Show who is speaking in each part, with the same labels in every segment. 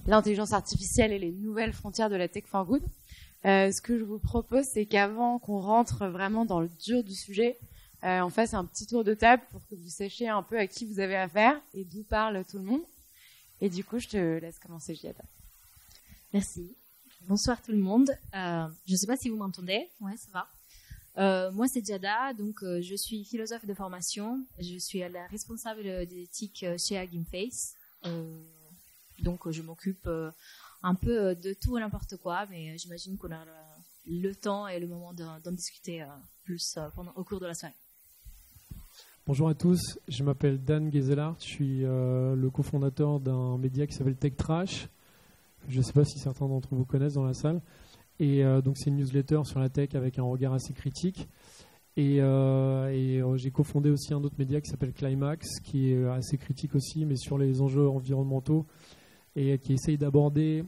Speaker 1: l'intelligence artificielle et les nouvelles frontières de la tech for good. Ce que je vous propose, c'est qu'avant qu'on rentre vraiment dans le dur du sujet, on fasse un petit tour de table pour que vous sachiez un peu à qui vous avez affaire et d'où parle tout le monde. Et du coup, je te laisse commencer, Giada.
Speaker 2: Merci. Bonsoir tout le monde. Je ne sais pas si vous m'entendez. Ouais, ça va. Moi, c'est Giada. Donc, je suis philosophe de formation. Je suis la responsable d'éthique chez Hugging Face. Donc, je m'occupe un peu de tout et n'importe quoi, mais j'imagine qu'on a le temps et le moment d'en discuter plus au cours de la soirée.
Speaker 3: Bonjour à tous, je m'appelle Dan Gezelhardt, je suis le cofondateur d'un média qui s'appelle Tech Trash. Je ne sais pas si certains d'entre vous connaissent dans la salle. Et donc c'est une newsletter sur la tech avec un regard assez critique. Et j'ai cofondé aussi un autre média qui s'appelle Climax, qui est assez critique aussi, mais sur les enjeux environnementaux et qui essaye d'aborder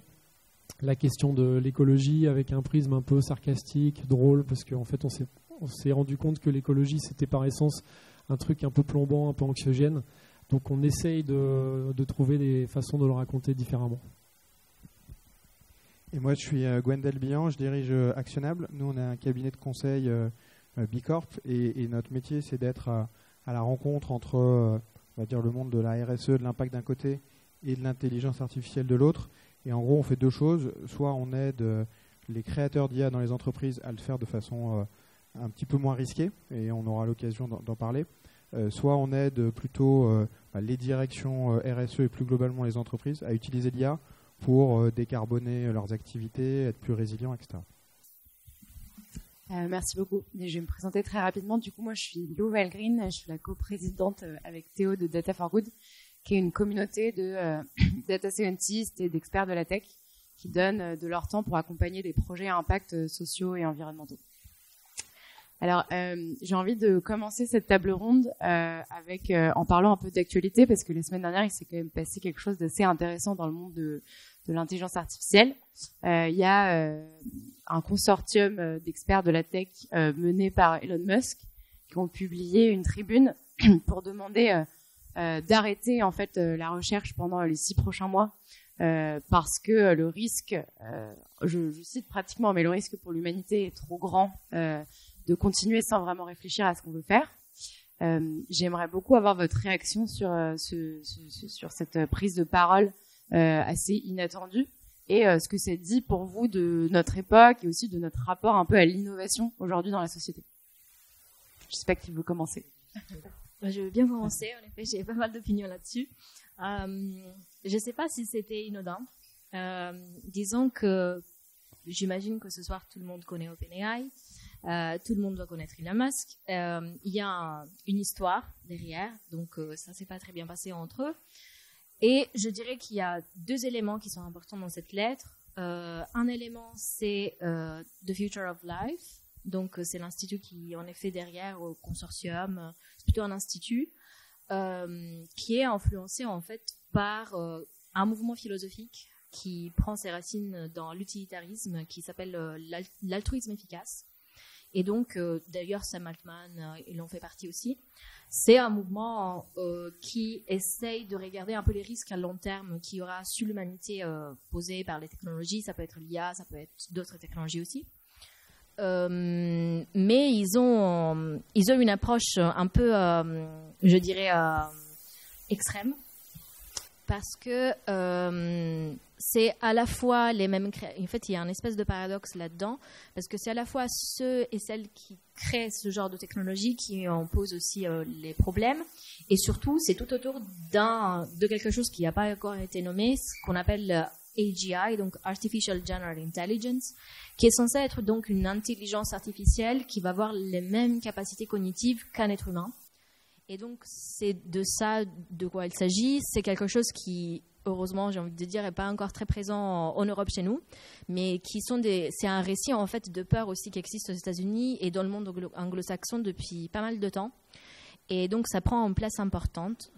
Speaker 3: la question de l'écologie avec un prisme un peu sarcastique, drôle, parce qu'en fait on s'est rendu compte que l'écologie c'était par essence un truc un peu plombant, un peu anxiogène. Donc on essaye de trouver des façons de le raconter différemment.
Speaker 4: Et moi, je suis Gwendal Bihan, je dirige Actionnable. Nous, on a un cabinet de conseil Bicorp et notre métier, c'est d'être à la rencontre entre on va dire le monde de la RSE, de l'impact d'un côté et de l'intelligence artificielle de l'autre. Et en gros, on fait deux choses. Soit on aide les créateurs d'IA dans les entreprises à le faire de façon un petit peu moins risquée, et on aura l'occasion d'en parler. Soit on aide plutôt les directions RSE et plus globalement les entreprises à utiliser l'IA pour décarboner leurs activités, être plus résilients, etc.
Speaker 1: Merci beaucoup. Je vais me présenter très rapidement. Du coup, moi, je suis Lou Valgreen. Je suis la coprésidente avec Théo de Data for Good, qui est une communauté de data scientists et d'experts de la tech qui donnent de leur temps pour accompagner des projets à impact sociaux et environnementaux. Alors, j'ai envie de commencer cette table ronde en parlant un peu d'actualité, parce que la semaine dernière, il s'est quand même passé quelque chose d'assez intéressant dans le monde de l'intelligence artificielle. Il y a un consortium d'experts de la tech mené par Elon Musk qui ont publié une tribune pour demander d'arrêter en fait la recherche pendant les 6 prochains mois parce que le risque, je cite pratiquement, mais le risque pour l'humanité est trop grand de continuer sans vraiment réfléchir à ce qu'on veut faire. J'aimerais beaucoup avoir votre réaction sur cette prise de parole assez inattendue et ce que ça dit pour vous de notre époque et aussi de notre rapport un peu à l'innovation aujourd'hui dans la société. Je sais pas qui veut commencer.
Speaker 2: Je veux bien commencer. En effet, j'ai pas mal d'opinions là-dessus. Je sais pas si c'était inodin. Disons que j'imagine que ce soir tout le monde connaît OpenAI. Tout le monde doit connaître Elon Musk. Il y a une histoire derrière, donc ça s'est pas très bien passé entre eux. Et je dirais qu'il y a 2 éléments qui sont importants dans cette lettre. Un élément, c'est The Future of Life. Donc c'est l'institut qui en est fait derrière au consortium. C'est plutôt un institut qui est influencé en fait par un mouvement philosophique qui prend ses racines dans l'utilitarisme, qui s'appelle l'altruisme efficace. Et donc, d'ailleurs, Sam Altman, il en fait partie aussi. C'est un mouvement qui essaye de regarder un peu les risques à long terme qu'il y aura sur l'humanité posés par les technologies. Ça peut être l'IA, ça peut être d'autres technologies aussi. Mais ils ont une approche un peu, je dirais, extrême. Parce que c'est à la fois les mêmes... En fait, il y a un espèce de paradoxe là-dedans, parce que c'est à la fois ceux et celles qui créent ce genre de technologie qui en posent aussi les problèmes, et surtout, c'est tout autour de quelque chose qui n'a pas encore été nommé, ce qu'on appelle AGI, donc Artificial General Intelligence, qui est censé être donc une intelligence artificielle qui va avoir les mêmes capacités cognitives qu'un être humain. Et donc, c'est de ça de quoi il s'agit. C'est quelque chose qui, heureusement, j'ai envie de dire, n'est pas encore très présent en Europe chez nous, mais c'est un récit, en fait, de peur aussi qui existe aux États-Unis et dans le monde anglo-saxon depuis pas mal de temps. Et donc, ça prend une place importante.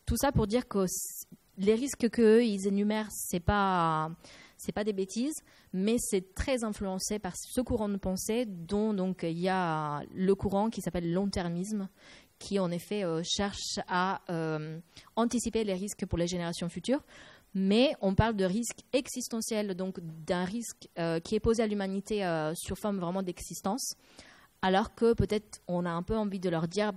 Speaker 2: Tout ça pour dire que les risques qu'eux, ils énumèrent, c'est pas des bêtises, mais c'est très influencé par ce courant de pensée dont donc il y a le courant qui s'appelle long-termisme, qui en effet cherche à anticiper les risques pour les générations futures. mais on parle de risque existentiel, donc d'un risque qui est posé à l'humanité sur forme vraiment d'existence, alors que peut-être on a un peu envie de leur dire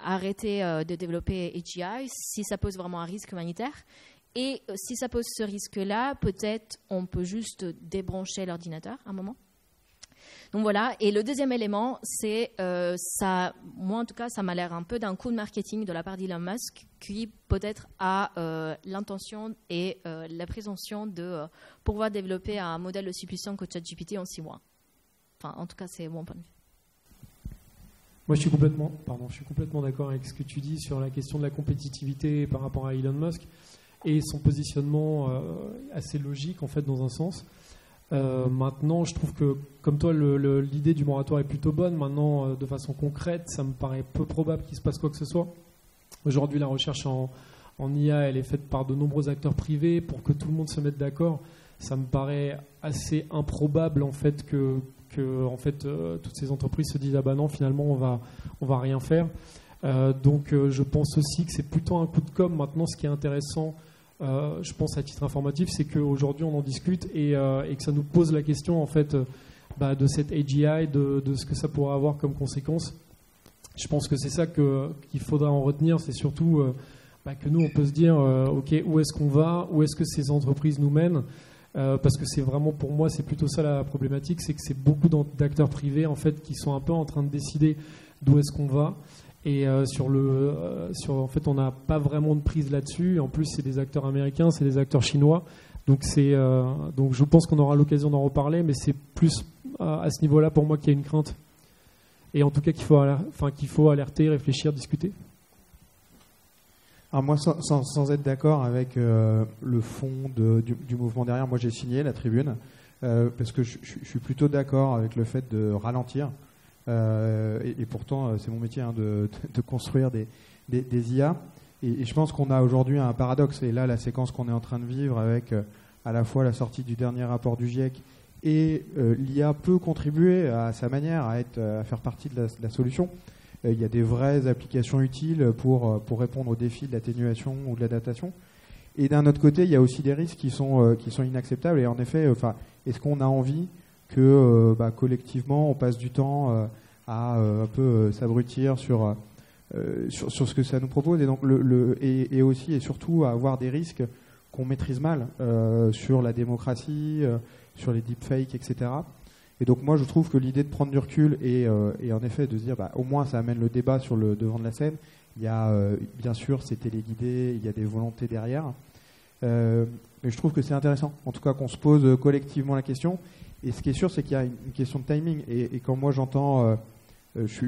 Speaker 2: arrêtez de développer AGI si ça pose vraiment un risque humanitaire. Et si ça pose ce risque-là, peut-être on peut juste débrancher l'ordinateur à un moment. Donc voilà. Et le deuxième élément, c'est ça. Moi, en tout cas, ça m'a l'air un peu d'un coup de marketing de la part d'Elon Musk, qui peut-être a l'intention et la présomption de pouvoir développer un modèle aussi puissant que ChatGPT en 6 mois. Enfin, en tout cas, c'est mon point de vue.
Speaker 3: Moi, je suis complètement d'accord avec ce que tu dis sur la question de la compétitivité par rapport à Elon Musk et son positionnement assez logique, en fait, dans un sens. Maintenant, je trouve que, comme toi, l'idée du moratoire est plutôt bonne. Maintenant, de façon concrète, ça me paraît peu probable qu'il se passe quoi que ce soit. Aujourd'hui, la recherche en IA, elle est faite par de nombreux acteurs privés pour que tout le monde se mette d'accord. Ça me paraît assez improbable, en fait, que toutes ces entreprises se disent « Ah bah non, finalement, on va rien faire ». Donc, je pense aussi que c'est plutôt un coup de com'. Maintenant, ce qui est intéressant, je pense à titre informatif, c'est qu'aujourd'hui on en discute et que ça nous pose la question en fait de cette AGI, de ce que ça pourrait avoir comme conséquence. Je pense que c'est ça qu'il faudra en retenir, c'est surtout que nous on peut se dire ok, où est-ce qu'on va, où est-ce que ces entreprises nous mènent, parce que c'est vraiment, pour moi c'est plutôt ça la problématique, c'est que c'est beaucoup d'acteurs privés en fait qui sont un peu en train de décider d'où est-ce qu'on va. Et en fait, on n'a pas vraiment de prise là-dessus. En plus, c'est des acteurs américains, c'est des acteurs chinois. Donc, donc je pense qu'on aura l'occasion d'en reparler, mais c'est plus à ce niveau-là pour moi qu'il y a une crainte. Et en tout cas, qu'il faut alerter, réfléchir, discuter.
Speaker 4: Alors moi, sans être d'accord avec le fond du mouvement derrière, moi j'ai signé la tribune parce que je suis plutôt d'accord avec le fait de ralentir. Et pourtant, c'est mon métier de construire des IA. Et je pense qu'on a aujourd'hui un paradoxe. Et là, la séquence qu'on est en train de vivre avec à la fois la sortie du dernier rapport du GIEC et l'IA peut contribuer à sa manière à faire partie de la solution. Il y a des vraies applications utiles pour répondre aux défis de l'atténuation ou de l'adaptation. Et d'un autre côté, il y a aussi des risques qui sont inacceptables. Et en effet, est-ce qu'on a envie que collectivement on passe du temps à un peu s'abrutir sur ce que ça nous propose, et donc et aussi et surtout à avoir des risques qu'on maîtrise mal sur la démocratie, sur les deepfakes, etc. Et donc moi je trouve que l'idée de prendre du recul et en effet de se dire au moins ça amène le débat sur le devant de la scène. Il y a bien sûr c'est téléguidé, il y a des volontés derrière, mais je trouve que c'est intéressant en tout cas qu'on se pose collectivement la question. Et ce qui est sûr, c'est qu'il y a une question de timing. Et quand moi j'entends, je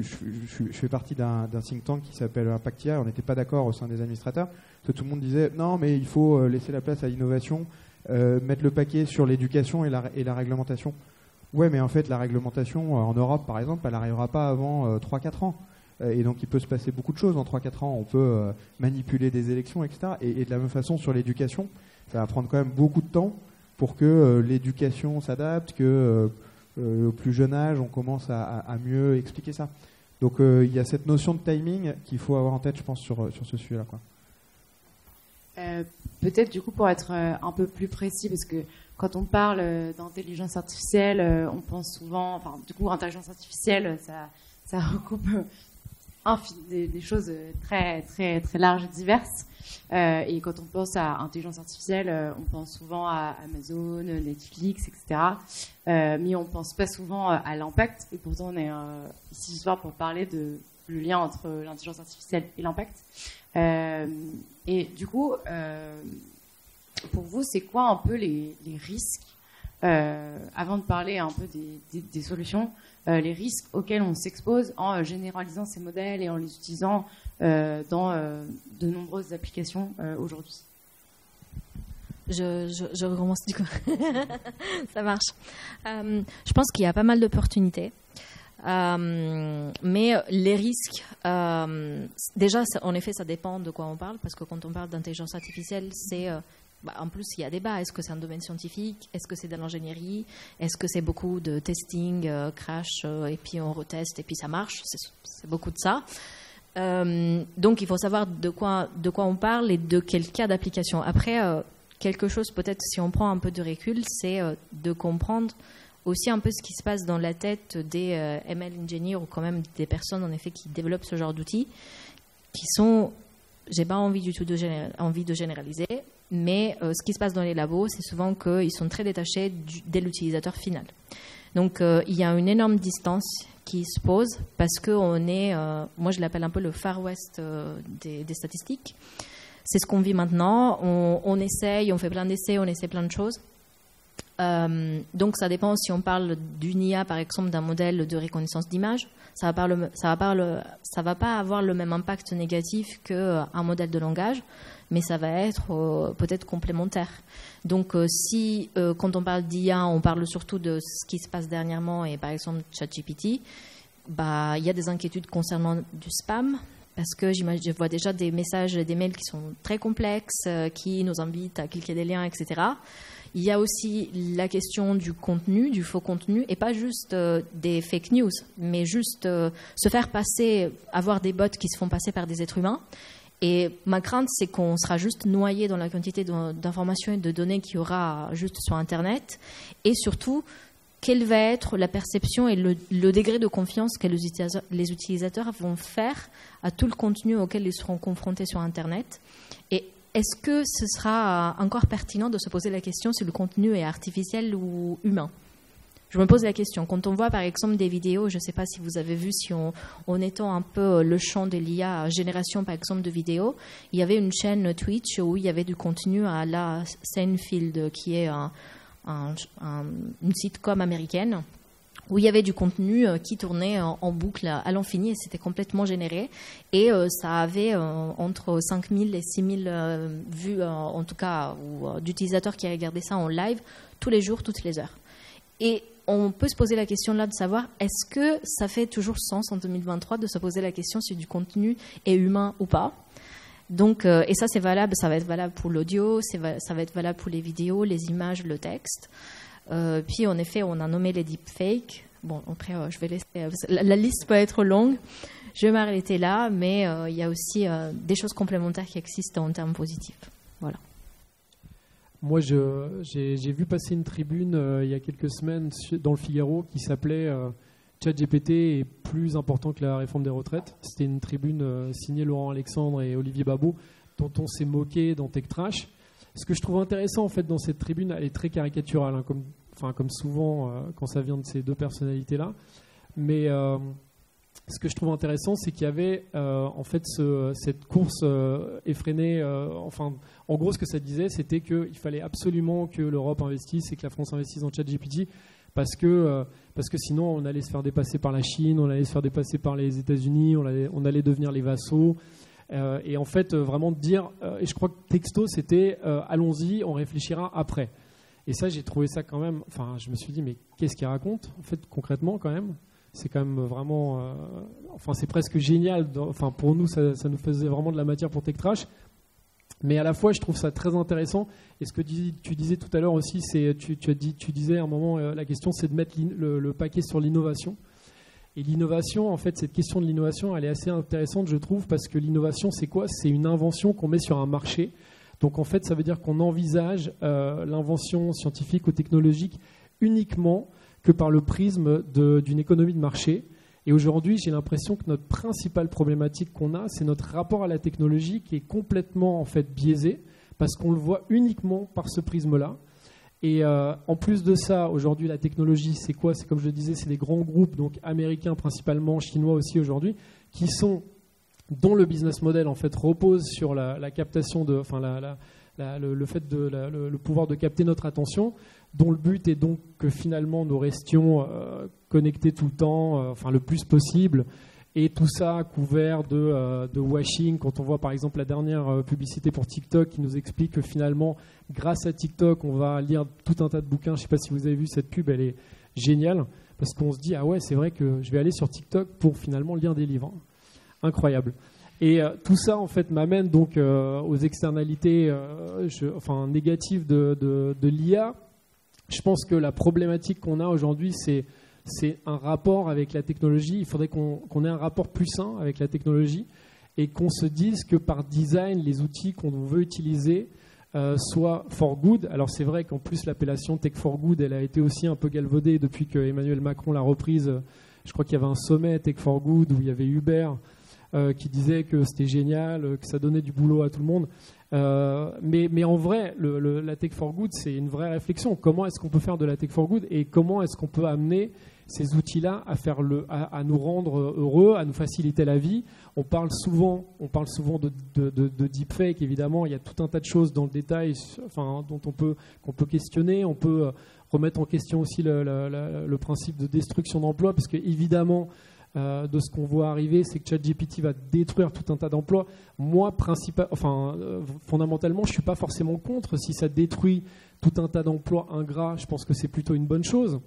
Speaker 4: fais partie d'un think tank qui s'appelle Impactia, on n'était pas d'accord au sein des administrateurs, parce que tout le monde disait non, mais il faut laisser la place à l'innovation, mettre le paquet sur l'éducation et la réglementation. Ouais, mais en fait, la réglementation en Europe, par exemple, elle n'arrivera pas avant 3-4 ans. Et donc, il peut se passer beaucoup de choses en 3-4 ans. On peut manipuler des élections, etc. Et de la même façon, sur l'éducation, ça va prendre quand même beaucoup de temps pour que l'éducation s'adapte, que au plus jeune âge, on commence à mieux expliquer ça. Donc il y a cette notion de timing qu'il faut avoir en tête, je pense, sur ce sujet-là, quoi.
Speaker 1: Peut-être du coup pour être un peu plus précis, parce que quand on parle d'intelligence artificielle, on pense souvent, du coup intelligence artificielle, ça recoupe des choses très très très larges et diverses. Et quand on pense à intelligence artificielle, on pense souvent à Amazon, Netflix, etc. Mais on pense pas souvent à l'impact. Et pourtant, on est ici ce soir pour parler du lien entre l'intelligence artificielle et l'impact. Et du coup, pour vous, c'est quoi un peu les risques, avant de parler un peu des solutions, les risques auxquels on s'expose en généralisant ces modèles et en les utilisant dans de nombreuses applications aujourd'hui?
Speaker 2: Je recommence du coup. Ça marche. Je pense qu'il y a pas mal d'opportunités. Mais les risques, déjà, en effet, ça dépend de quoi on parle, parce que quand on parle d'intelligence artificielle, c'est... en plus, il y a débat. Est-ce que c'est un domaine scientifique? Est-ce que c'est de l'ingénierie? Est-ce que c'est beaucoup de testing, crash, et puis on reteste, et puis ça marche? C'est beaucoup de ça. Donc, il faut savoir de quoi on parle et de quel cas d'application. Après, quelque chose, peut-être si on prend un peu de recul, c'est de comprendre aussi un peu ce qui se passe dans la tête des ML engineers ou quand même des personnes en effet qui développent ce genre d'outils, qui sont, j'ai pas envie du tout de généraliser, mais ce qui se passe dans les labos, c'est souvent qu'ils sont très détachés de l'utilisateur final. Donc il y a une énorme distance qui se pose parce qu'on est, moi je l'appelle un peu le Far West des statistiques. C'est ce qu'on vit maintenant, on essaye, on fait plein d'essais, on essaie plein de choses. Donc ça dépend si on parle d'une IA par exemple, d'un modèle de reconnaissance d'image, ça va pas avoir le même impact négatif qu'un modèle de langage, mais ça va être peut-être complémentaire. Donc si quand on parle d'IA, on parle surtout de ce qui se passe dernièrement et par exemple ChatGPT, bah il y a des inquiétudes concernant du spam. Parce que je vois déjà des messages, des mails qui sont très complexes, qui nous invitent à cliquer des liens, etc. Il y a aussi la question du contenu, du faux contenu, et pas juste des fake news, mais juste se faire passer, avoir des bots qui se font passer par des êtres humains. Et ma crainte, c'est qu'on sera juste noyé dans la quantité d'informations et de données qu'il y aura juste sur Internet. Et surtout, quelle va être la perception et le degré de confiance que les utilisateurs vont faire à tout le contenu auquel ils seront confrontés sur Internet. Et est-ce que ce sera encore pertinent de se poser la question si le contenu est artificiel ou humain ? Je me pose la question. Quand on voit par exemple des vidéos, je ne sais pas si vous avez vu, si on étend un peu le champ de l'IA, génération par exemple de vidéos, il y avait une chaîne Twitch où il y avait du contenu à la Seinfeld, qui est une sitcom américaine, où il y avait du contenu qui tournait en boucle à l'infini et c'était complètement généré. Et ça avait entre 5000 et 6000 vues, en tout cas, d'utilisateurs qui regardaient ça en live tous les jours, toutes les heures. Et on peut se poser la question là de savoir, est-ce que ça fait toujours sens en 2023 de se poser la question si du contenu est humain ou pas ? Donc, et ça, c'est valable, ça va être valable pour l'audio, ça va être valable pour les vidéos, les images, le texte. Puis, en effet, on a nommé les deepfakes. Bon, après, je vais laisser... La liste peut être longue. Je vais m'arrêter là, mais il y a aussi des choses complémentaires qui existent en termes positifs. Voilà.
Speaker 3: Moi, j'ai vu passer une tribune il y a quelques semaines dans le Figaro qui s'appelait ChatGPT est plus important que la réforme des retraites. C'était une tribune signée Laurent Alexandre et Olivier Babot, dont on s'est moqué dans Tech Trash. Ce que je trouve intéressant en fait dans cette tribune, elle est très caricaturale, hein, comme souvent quand ça vient de ces deux personnalités-là. Mais ce que je trouve intéressant, c'est qu'il y avait en fait cette course effrénée. En gros, ce que ça disait, c'était qu'il fallait absolument que l'Europe investisse et que la France investisse dans ChatGPT. Parce que sinon on allait se faire dépasser par la Chine, on allait se faire dépasser par les États-Unis, on allait devenir les vassaux. Et en fait, vraiment dire, et je crois que texto c'était allons-y, on réfléchira après. Et ça, j'ai trouvé ça quand même, je me suis dit, mais qu'est-ce qu'il raconte en fait concrètement quand même ? C'est quand même vraiment, c'est presque génial. Pour nous, ça nous faisait vraiment de la matière pour Tech Trash. Mais à la fois, je trouve ça très intéressant. Et ce que tu disais tout à l'heure aussi, c'est tu disais à un moment, la question, c'est de mettre le paquet sur l'innovation. Et l'innovation, en fait, cette question de l'innovation, elle est assez intéressante, je trouve, parce que l'innovation, c'est quoi ? C'est une invention qu'on met sur un marché. Donc, en fait, ça veut dire qu'on envisage l'invention scientifique ou technologique uniquement que par le prisme d'une économie de marché. Et aujourd'hui, j'ai l'impression que notre principale problématique qu'on a, c'est notre rapport à la technologie qui est complètement en fait biaisé parce qu'on le voit uniquement par ce prisme-là. Et en plus de ça, aujourd'hui, la technologie, c'est quoi ? C'est comme je le disais, c'est des grands groupes, donc américains principalement, chinois aussi aujourd'hui, dont le business model en fait repose sur la captation de, le pouvoir de capter notre attention, dont le but est donc que finalement nous restions connectés tout le temps, le plus possible, et tout ça couvert de washing. Quand on voit par exemple la dernière publicité pour TikTok qui nous explique que finalement, grâce à TikTok, on va lire tout un tas de bouquins. Je ne sais pas si vous avez vu cette pub, elle est géniale, parce qu'on se dit, ah ouais, c'est vrai que je vais aller sur TikTok pour finalement lire des livres. Incroyable. Et tout ça, en fait, m'amène donc aux externalités négatives de l'IA. Je pense que la problématique qu'on a aujourd'hui, c'est un rapport avec la technologie. Il faudrait qu'on ait un rapport plus sain avec la technologie et qu'on se dise que par design, les outils qu'on veut utiliser soit for good. Alors c'est vrai qu'en plus l'appellation Tech for Good, elle a été aussi un peu galvaudée depuis que Emmanuel Macron l'a reprise. Je crois qu'il y avait un sommet Tech for Good où il y avait Uber qui disait que c'était génial, que ça donnait du boulot à tout le monde. Mais en vrai, la Tech for Good, c'est une vraie réflexion. Comment est-ce qu'on peut faire de la Tech for Good et comment est-ce qu'on peut amener ces outils-là à nous rendre heureux, à nous faciliter la vie. On parle souvent de deepfake, évidemment. Il y a tout un tas de choses dans le détail qu'on peut questionner. On peut remettre en question aussi le principe de destruction d'emplois, parce que évidemment, de ce qu'on voit arriver, c'est que ChatGPT va détruire tout un tas d'emplois. Moi, fondamentalement, je ne suis pas forcément contre. Si ça détruit tout un tas d'emplois ingrats, je pense que c'est plutôt une bonne chose.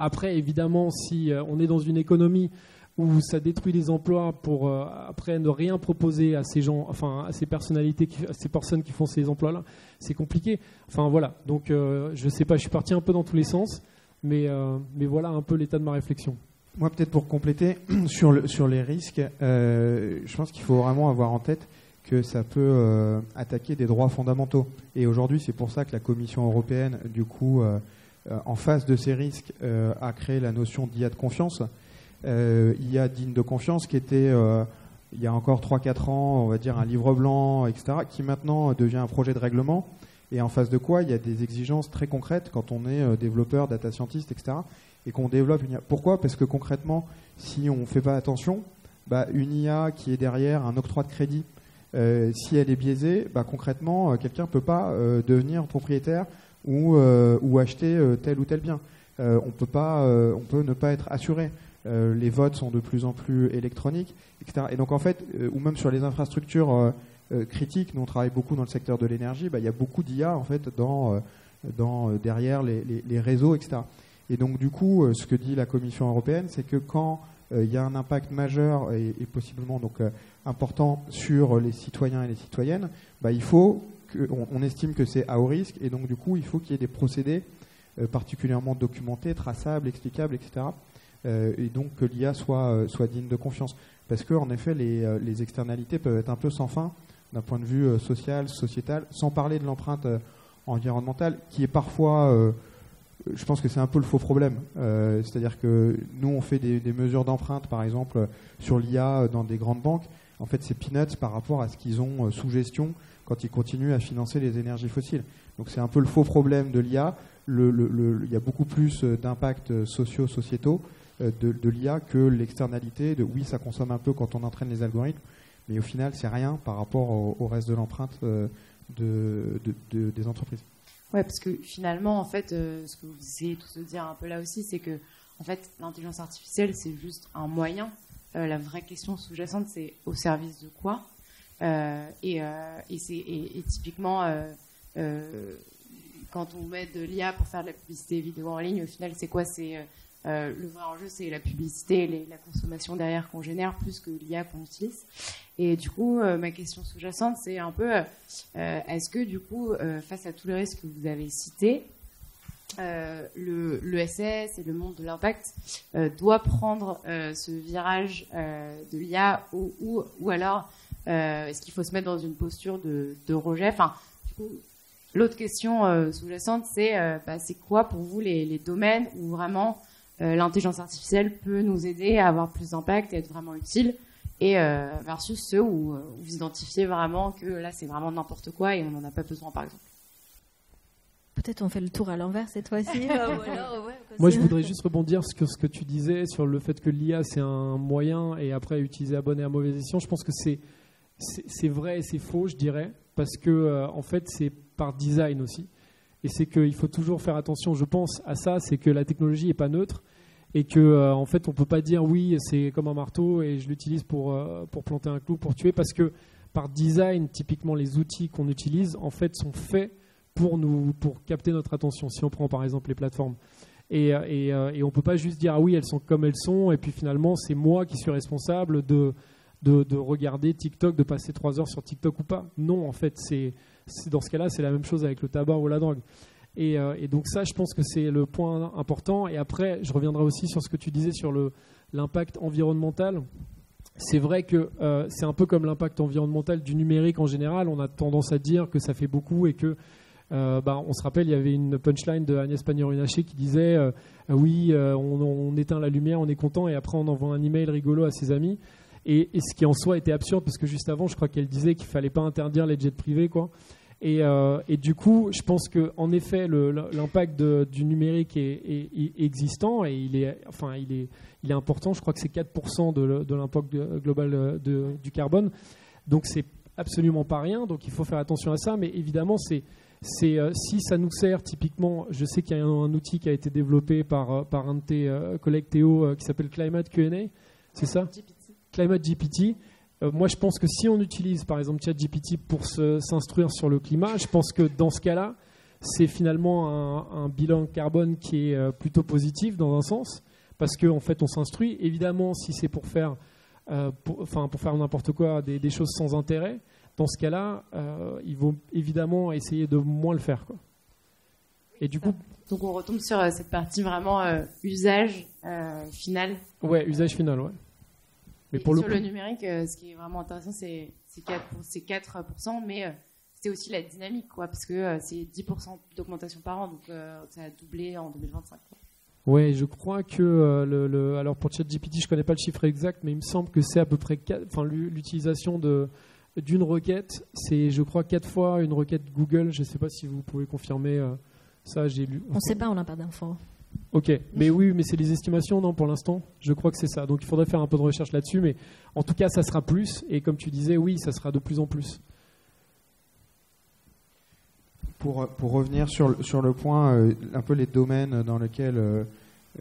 Speaker 3: Après, évidemment, si on est dans une économie où ça détruit les emplois pour après ne rien proposer à ces gens, à ces personnalités, à ces personnes qui font ces emplois-là, c'est compliqué. Voilà. Donc, je ne sais pas, je suis parti un peu dans tous les sens, mais voilà un peu l'état de ma réflexion.
Speaker 4: Moi, peut-être pour compléter sur les risques, je pense qu'il faut vraiment avoir en tête que ça peut attaquer des droits fondamentaux. Et aujourd'hui, c'est pour ça que la Commission européenne, du coup, en face de ces risques, a créé la notion d'IA de confiance. IA digne de confiance qui était, il y a encore 3-4 ans, on va dire un livre blanc, etc., qui maintenant devient un projet de règlement. Et en face de quoi, il y a des exigences très concrètes quand on est développeur, data scientist, etc., et qu'on développe une IA. Pourquoi ? Parce que concrètement, si on ne fait pas attention, une IA qui est derrière un octroi de crédit, si elle est biaisée, concrètement, quelqu'un ne peut pas devenir propriétaire ou acheter tel ou tel bien. On peut ne pas être assuré. Les votes sont de plus en plus électroniques, etc. Et donc en fait, ou même sur les infrastructures critiques, nous on travaille beaucoup dans le secteur de l'énergie, il y a beaucoup d'IA en fait derrière les réseaux, etc. Et donc du coup, ce que dit la Commission européenne, c'est que quand il y a un impact majeur et possiblement donc important sur les citoyens et les citoyennes, il faut on estime que c'est à haut risque, et donc du coup il faut qu'il y ait des procédés particulièrement documentés, traçables, explicables, etc. Et donc que l'IA soit digne de confiance. Parce que en effet les externalités peuvent être un peu sans fin d'un point de vue social, sociétal, sans parler de l'empreinte environnementale qui est parfois, je pense que c'est un peu le faux problème. C'est-à-dire que nous on fait des mesures d'empreinte par exemple sur l'IA dans des grandes banques. En fait c'est peanuts par rapport à ce qu'ils ont sous gestion quand ils continuent à financer les énergies fossiles. Donc c'est un peu le faux problème de l'IA. Il y a beaucoup plus d'impacts sociétaux de l'IA que l'externalité de oui, ça consomme un peu quand on entraîne les algorithmes, mais au final, c'est rien par rapport au reste de l'empreinte des entreprises.
Speaker 1: Ouais, parce que finalement, en fait, ce que vous essayez tous de dire un peu là aussi, c'est que en fait, l'intelligence artificielle, c'est juste un moyen. La vraie question sous-jacente, c'est au service de quoi ? Et typiquement, quand on met de l'IA pour faire de la publicité vidéo en ligne, au final, c'est quoi ? C'est le vrai enjeu, c'est la publicité et la consommation derrière qu'on génère plus que l'IA qu'on utilise. Et du coup, ma question sous-jacente, c'est un peu, est-ce que du coup, face à tous les risques que vous avez cités, le SS et le monde de l'impact doit prendre ce virage de l'IA ou alors est-ce qu'il faut se mettre dans une posture de rejet ? Du coup, l'autre question sous-jacente, c'est quoi pour vous les domaines où vraiment l'intelligence artificielle peut nous aider à avoir plus d'impact et être vraiment utile, et versus ceux où vous identifiez vraiment que là c'est vraiment n'importe quoi et on n'en a pas besoin, par exemple.
Speaker 2: Peut-être on fait le tour à l'envers cette fois-ci.
Speaker 3: Moi je voudrais juste rebondir sur ce que tu disais sur le fait que l'IA c'est un moyen et après utilisé à bonne et à mauvaise escient. Je pense que c'est vrai et c'est faux, je dirais, parce que en fait c'est par design aussi. Et c'est qu'il faut toujours faire attention, je pense, à ça, c'est que la technologie n'est pas neutre et que en fait on ne peut pas dire oui, c'est comme un marteau et je l'utilise pour planter un clou, pour tuer, parce que par design, typiquement les outils qu'on utilise en fait sont faits pour capter notre attention. Si on prend par exemple les plateformes. Et on ne peut pas juste dire ah oui, elles sont comme elles sont et puis finalement c'est moi qui suis responsable de regarder TikTok, de passer 3 heures sur TikTok ou pas. Non, en fait, dans ce cas-là, c'est la même chose avec le tabac ou la drogue. Et donc ça, je pense que c'est le point important. Et après, je reviendrai aussi sur ce que tu disais sur l'impact environnemental. c'est vrai que c'est un peu comme l'impact environnemental du numérique en général. On a tendance à dire que ça fait beaucoup et que, on se rappelle, il y avait une punchline de Agnès Pannier-Runacher qui disait oui, on éteint la lumière, on est content, et après on envoie un email rigolo à ses amis. Et ce qui en soi était absurde, parce que juste avant, je crois qu'elle disait qu'il fallait pas interdire les jets privés, quoi. Et du coup, je pense que en effet, l'impact du numérique est existant et il est important. Je crois que c'est 4% de l'impact global du carbone. Donc c'est absolument pas rien. Donc il faut faire attention à ça. Mais évidemment, si ça nous sert typiquement, je sais qu'il y a un outil qui a été développé par un de tes collègues Théo qui s'appelle Climate Q&A. C'est ça ? Climate GPT. Moi, je pense que si on utilise, par exemple, ChatGPT pour s'instruire sur le climat, je pense que dans ce cas-là, c'est finalement un bilan carbone qui est plutôt positif dans un sens, parce qu'en fait, on s'instruit. Évidemment, si c'est pour faire n'importe quoi, des choses sans intérêt, dans ce cas-là, il vaut évidemment essayer de moins le faire, quoi. Et du coup,
Speaker 1: donc on retombe sur cette partie vraiment usage final.
Speaker 3: Ouais, usage final, ouais. Mais
Speaker 1: pour le numérique, ce qui est vraiment intéressant, c'est 4%, mais c'est aussi la dynamique, quoi, parce que c'est 10% d'augmentation par an, donc ça a doublé en 2025.
Speaker 3: Oui, je crois que alors pour ChatGPT, je connais pas le chiffre exact, mais il me semble que c'est à peu près l'utilisation d'une requête, c'est je crois 4 fois une requête Google. Je ne sais pas si vous pouvez confirmer ça. J'ai lu.
Speaker 2: On ne sait pas, on n'a pas d'infos.
Speaker 3: Ok, mais oui, mais c'est les estimations, non, pour l'instant. Je crois que c'est ça. Donc il faudrait faire un peu de recherche là-dessus, mais en tout cas, ça sera plus. Et comme tu disais, oui, ça sera de plus en plus.
Speaker 4: Pour revenir sur le point, un peu les domaines dans lesquels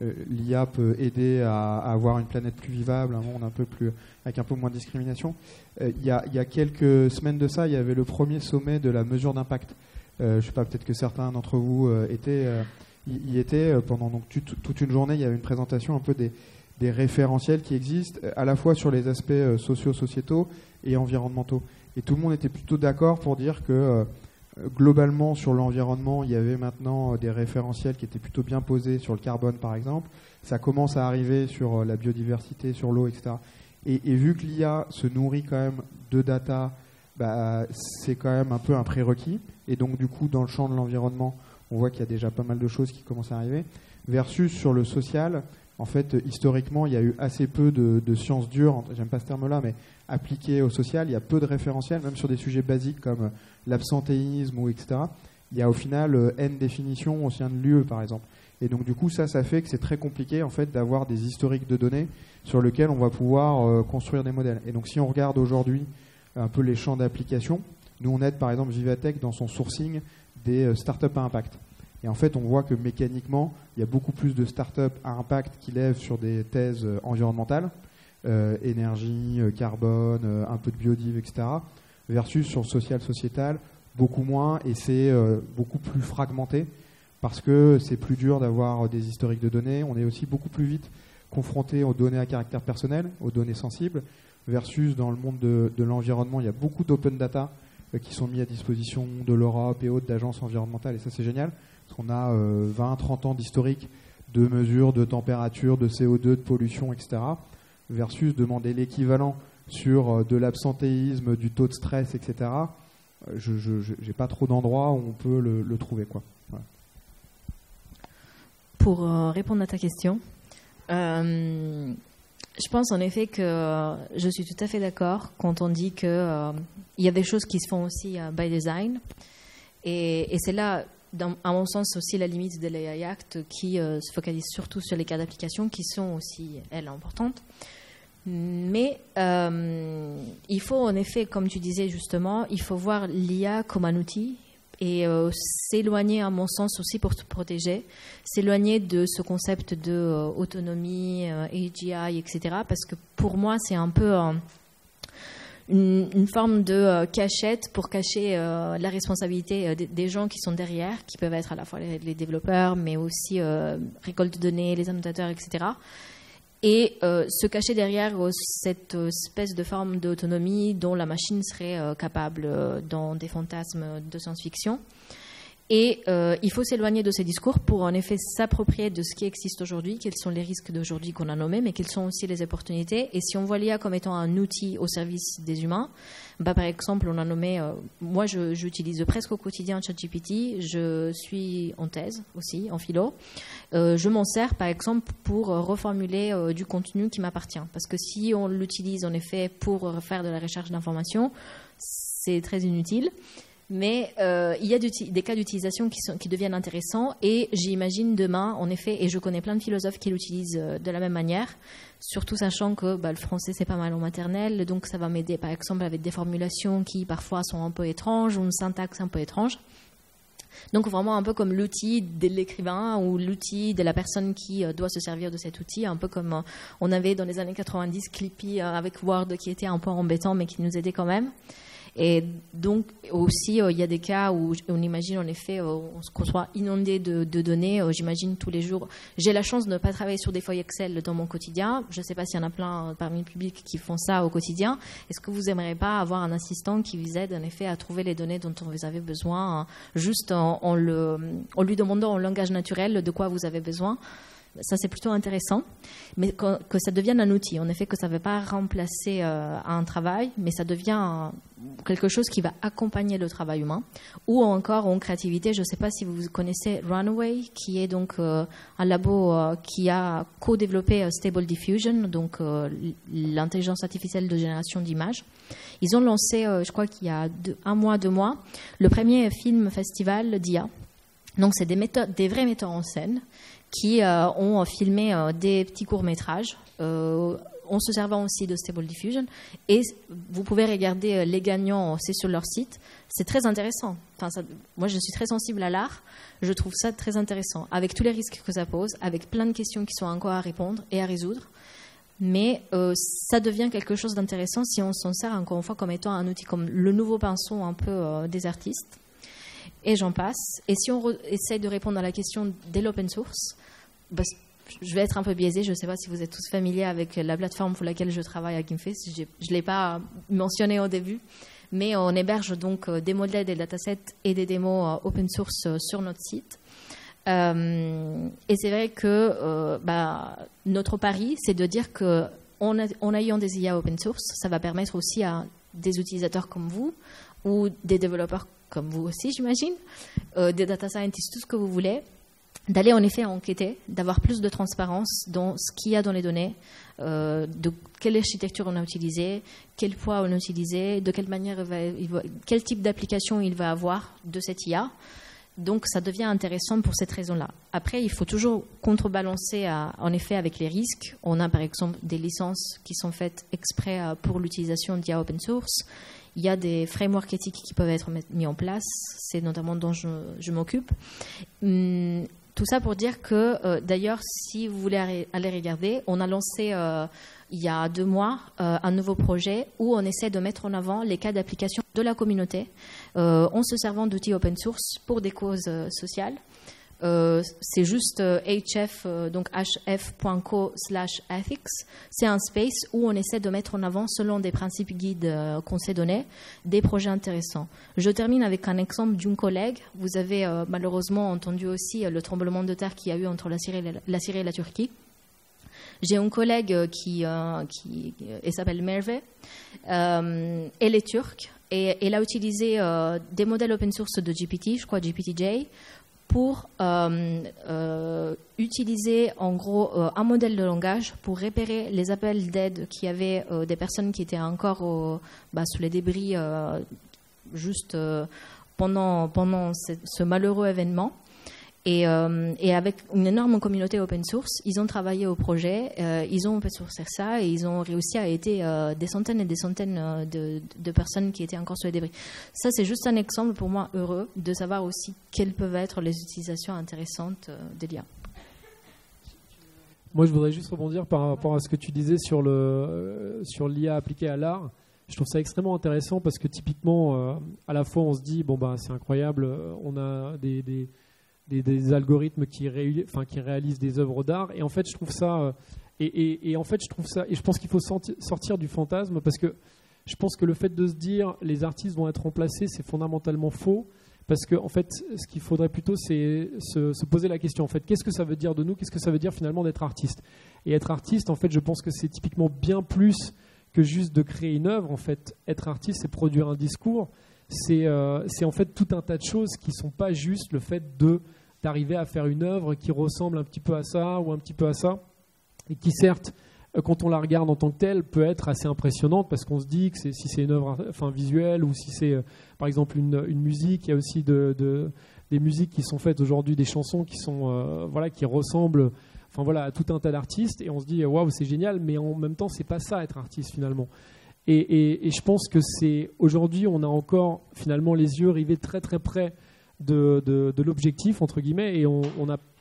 Speaker 4: l'IA peut aider à avoir une planète plus vivable, un monde un peu plus, avec un peu moins de discrimination. Il y a quelques semaines de ça, il y avait le premier sommet de la mesure d'impact. Je ne sais pas, peut-être que certains d'entre vous y étaient pendant donc toute une journée. Il y avait une présentation un peu des référentiels qui existent, à la fois sur les aspects socio-sociétaux et environnementaux. Et tout le monde était plutôt d'accord pour dire que globalement, sur l'environnement, il y avait maintenant des référentiels qui étaient plutôt bien posés sur le carbone, par exemple. Ça commence à arriver sur la biodiversité, sur l'eau, etc. Et vu que l'IA se nourrit quand même de data, c'est quand même un peu un prérequis. Et donc, du coup, dans le champ de l'environnement, on voit qu'il y a déjà pas mal de choses qui commencent à arriver. Versus sur le social, en fait, historiquement, il y a eu assez peu de sciences dures, j'aime pas ce terme-là, mais appliquées au social. Il y a peu de référentiels, même sur des sujets basiques comme l'absentéisme ou etc. Il y a au final N définitions au sein de l'UE, par exemple. Et donc, du coup, ça fait que c'est très compliqué, en fait, d'avoir des historiques de données sur lesquels on va pouvoir construire des modèles. Et donc, si on regarde aujourd'hui un peu les champs d'application, nous, on aide, par exemple, Vivatech dans son sourcing des startups à impact. Et en fait, on voit que mécaniquement, il y a beaucoup plus de startups à impact qui lèvent sur des thèses environnementales, énergie, carbone, un peu de biodiv, etc., versus sur le social, sociétal, beaucoup moins, et c'est beaucoup plus fragmenté, parce que c'est plus dur d'avoir des historiques de données. On est aussi beaucoup plus vite confronté aux données à caractère personnel, aux données sensibles, versus dans le monde de l'environnement, il y a beaucoup d'open data qui sont mis à disposition de l'Europe et autres d'agences environnementales, et ça c'est génial, parce qu'on a 20-30 ans d'historique de mesures de température, de CO2, de pollution, etc., versus demander l'équivalent sur de l'absentéisme, du taux de stress, etc. Je n'ai pas trop d'endroits où on peut le trouver, quoi. Voilà.
Speaker 2: Pour répondre à ta question, je pense en effet que je suis tout à fait d'accord quand on dit qu'il y a des choses qui se font aussi by design. Et c'est là, à mon sens, aussi la limite de l'AI Act qui se focalise surtout sur les cas d'application qui sont aussi, elles, importantes. Mais il faut en effet, comme tu disais justement, il faut voir l'IA comme un outil et s'éloigner, à mon sens, aussi pour se protéger, s'éloigner de ce concept de autonomie, AGI, etc. Parce que pour moi, c'est un peu une forme de cachette pour cacher la responsabilité des gens qui sont derrière, qui peuvent être à la fois les développeurs, mais aussi récolte de données, les annotateurs, etc. Et se cacher derrière cette espèce de forme d'autonomie dont la machine serait capable dans des fantasmes de science-fiction. Et il faut s'éloigner de ces discours pour en effet s'approprier de ce qui existe aujourd'hui, quels sont les risques d'aujourd'hui qu'on a nommés, mais quelles sont aussi les opportunités. Et si on voit l'IA comme étant un outil au service des humains, bah, par exemple, on a nommé, moi j'utilise presque au quotidien ChatGPT, je suis en thèse aussi, en philo. Je m'en sers par exemple pour reformuler du contenu qui m'appartient. Parce que si on l'utilise en effet pour faire de la recherche d'informations, c'est très inutile. Mais il y a des cas d'utilisation qui deviennent intéressants et j'imagine demain, en effet, et je connais plein de philosophes qui l'utilisent de la même manière, surtout sachant que le français c'est pas mal en maternelle, donc ça va m'aider par exemple avec des formulations qui parfois sont un peu étranges ou une syntaxe un peu étrange. Donc vraiment un peu comme l'outil de l'écrivain ou l'outil de la personne qui doit se servir de cet outil, un peu comme on avait dans les années 90 Clippy avec Word qui était un peu embêtant mais qui nous aidait quand même. Et donc aussi, il y a des cas où on imagine en effet qu'on soit inondé de données. J'imagine tous les jours. J'ai la chance de ne pas travailler sur des feuilles Excel dans mon quotidien. Je ne sais pas s'il y en a plein parmi le public qui font ça au quotidien. Est-ce que vous n'aimeriez pas avoir un assistant qui vous aide en effet à trouver les données dont vous avez besoin, juste en lui demandant en langage naturel de quoi vous avez besoin? Ça, c'est plutôt intéressant, mais que ça devienne un outil. En effet, que ça ne va pas remplacer un travail, mais ça devient quelque chose qui va accompagner le travail humain. Ou encore en créativité, je ne sais pas si vous connaissez Runway, qui est donc un labo qui a co-développé Stable Diffusion, donc l'intelligence artificielle de génération d'images. Ils ont lancé, je crois qu'il y a 1 mois, 2 mois, le premier film festival d'IA. Donc, c'est des vrais metteurs en scène qui ont filmé des petits courts-métrages en se servant aussi de Stable Diffusion. Et vous pouvez regarder les gagnants, c'est sur leur site. C'est très intéressant. Enfin, moi, je suis très sensible à l'art. Je trouve ça très intéressant, avec tous les risques que ça pose, avec plein de questions qui sont encore à répondre et à résoudre. Mais ça devient quelque chose d'intéressant si on s'en sert encore une fois comme étant un outil, comme le nouveau pinceau un peu des artistes. Et j'en passe. Et si on essaie de répondre à la question de l'open source, bah, je vais être un peu biaisée. Je ne sais pas si vous êtes tous familiers avec la plateforme pour laquelle je travaille à Gimpface. Je ne l'ai pas mentionné au début, mais on héberge donc des modèles, des datasets et des démos open source sur notre site. Et c'est vrai que notre pari, c'est de dire qu'en ayant des IA open source, ça va permettre aussi à des utilisateurs comme vous ou des développeurs comme vous aussi, j'imagine, des data scientists, tout ce que vous voulez, d'aller en effet enquêter, d'avoir plus de transparence dans ce qu'il y a dans les données, de quelle architecture on a utilisée, quel poids on a utilisé, de quelle manière quel type d'application il va avoir de cette IA. Donc ça devient intéressant pour cette raison-là. Après, il faut toujours contrebalancer en effet avec les risques. On a par exemple des licences qui sont faites exprès pour l'utilisation d'IA open source. Il y a des frameworks éthiques qui peuvent être mis en place. C'est notamment dont je m'occupe. Tout ça pour dire que, d'ailleurs, si vous voulez aller regarder, on a lancé il y a 2 mois un nouveau projet où on essaie de mettre en avant les cas d'application de la communauté en se servant d'outils open source pour des causes sociales. C'est juste hf, donc hf.co/ethics. C'est un space où on essaie de mettre en avant, selon des principes guides qu'on s'est donnés, des projets intéressants. Je termine avec un exemple d'une collègue. Vous avez malheureusement entendu aussi le tremblement de terre qu'il y a eu entre la Syrie et la Turquie. J'ai une collègue qui elle s'appelle Merve. Elle est turque et elle a utilisé des modèles open source de GPT, je crois GPTJ, pour utiliser en gros un modèle de langage pour repérer les appels d'aide qu'il y avait des personnes qui étaient encore sous les débris juste pendant ce malheureux événement. Et avec une énorme communauté open source, ils ont travaillé au projet, ils ont open sourcé ça et ils ont réussi à aider des centaines et des centaines de personnes qui étaient encore sur les débris. Ça, c'est juste un exemple pour moi heureux de savoir aussi quelles peuvent être les utilisations intéressantes de l'IA.
Speaker 3: Moi, je voudrais juste rebondir par rapport à ce que tu disais sur l'IA appliquée à l'art. Je trouve ça extrêmement intéressant parce que typiquement, à la fois, on se dit, c'est incroyable, on a des algorithmes qui réalisent des œuvres d'art, et en fait je trouve ça et je pense qu'il faut sortir du fantasme, parce que je pense que le fait de se dire les artistes vont être remplacés, c'est fondamentalement faux, Parce que en fait, ce qu'il faudrait plutôt, c'est se poser la question, en fait, qu'est-ce que ça veut dire de nous, qu'est-ce que ça veut dire finalement d'être artiste. Et être artiste, en fait, je pense que c'est typiquement bien plus que juste de créer une œuvre. En fait, être artiste, c'est produire un discours. C'est en fait tout un tas de choses qui ne sont pas juste le fait d'arriver à faire une œuvre qui ressemble un petit peu à ça ou un petit peu à ça, et qui certes, quand on la regarde en tant que telle, peut être assez impressionnante parce qu'on se dit que si c'est une œuvre visuelle ou si c'est par exemple une musique, il y a aussi des musiques qui sont faites aujourd'hui, des chansons qui sont qui ressemblent à tout un tas d'artistes, et on se dit waouh, c'est génial, mais en même temps c'est pas ça être artiste finalement. Et je pense que c'est aujourd'hui on a encore finalement les yeux rivés très très près de l'objectif entre guillemets, et on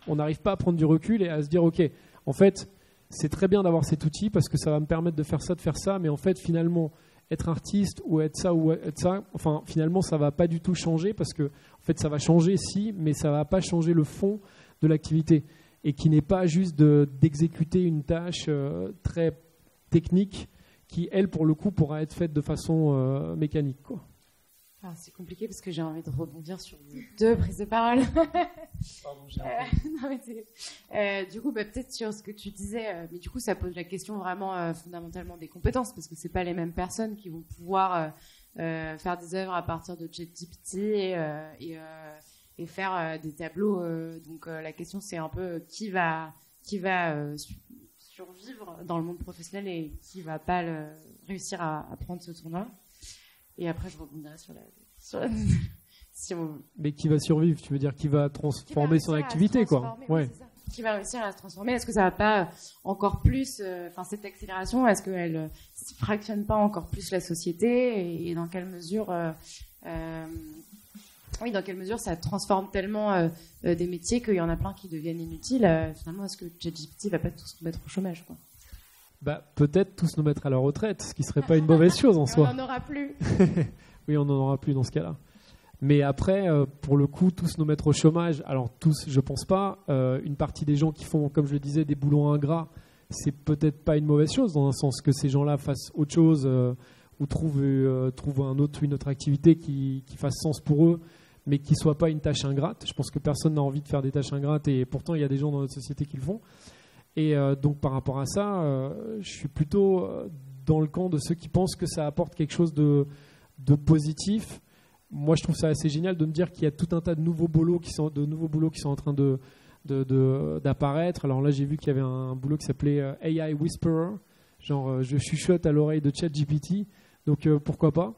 Speaker 3: n'arrive pas à prendre du recul et à se dire ok, en fait c'est très bien d'avoir cet outil parce que ça va me permettre de faire ça, mais en fait finalement être artiste ou être ça, finalement ça va pas du tout changer, parce que en fait ça va changer mais ça va pas changer le fond de l'activité, et qui n'est pas juste d'exécuter une tâche très technique qui elle pour le coup pourra être faite de façon mécanique, quoi.
Speaker 1: Alors, c'est compliqué parce que j'ai envie de rebondir sur deux prises de parole.
Speaker 3: Pardon,
Speaker 1: du coup, peut-être sur ce que tu disais, mais du coup, ça pose la question vraiment fondamentalement des compétences, parce que c'est pas les mêmes personnes qui vont pouvoir faire des œuvres à partir de ChatGPT et faire des tableaux. Donc, la question, c'est un peu qui va survivre dans le monde professionnel et qui va pas réussir à prendre ce tournant. Et après, je rebondirai sur la...
Speaker 3: Mais qui va survivre, tu veux dire qui va transformer son activité, quoi. Ouais.
Speaker 1: Qui va réussir à se transformer. Est-ce que ça va pas encore plus, cette accélération, est-ce qu'elle fractionne pas encore plus la société, et dans quelle mesure, dans quelle mesure ça transforme tellement des métiers qu'il y en a plein qui deviennent inutiles. Finalement, est-ce que ChatGPT va pas tous nous mettre au chômage, quoi?
Speaker 3: Peut-être tous nous mettre à la retraite, ce qui serait pas une mauvaise chose en soi.
Speaker 1: On n'en aura plus.
Speaker 3: Oui, on n'en aura plus dans ce cas-là. Mais après, pour le coup, tous nous mettre au chômage, alors tous, je pense pas. Une partie des gens qui font, comme je le disais, des boulots ingrats, c'est peut-être pas une mauvaise chose, dans un sens que ces gens-là fassent autre chose ou trouvent une autre activité qui fasse sens pour eux, mais qui soit pas une tâche ingrate. Je pense que personne n'a envie de faire des tâches ingrates, et pourtant il y a des gens dans notre société qui le font. Et donc par rapport à ça, je suis plutôt dans le camp de ceux qui pensent que ça apporte quelque chose de positif. Moi, je trouve ça assez génial de me dire qu'il y a tout un tas de nouveaux boulots qui sont en train d'apparaître. Alors là, j'ai vu qu'il y avait un boulot qui s'appelait AI Whisperer, genre je chuchote à l'oreille de ChatGPT. Donc pourquoi pas.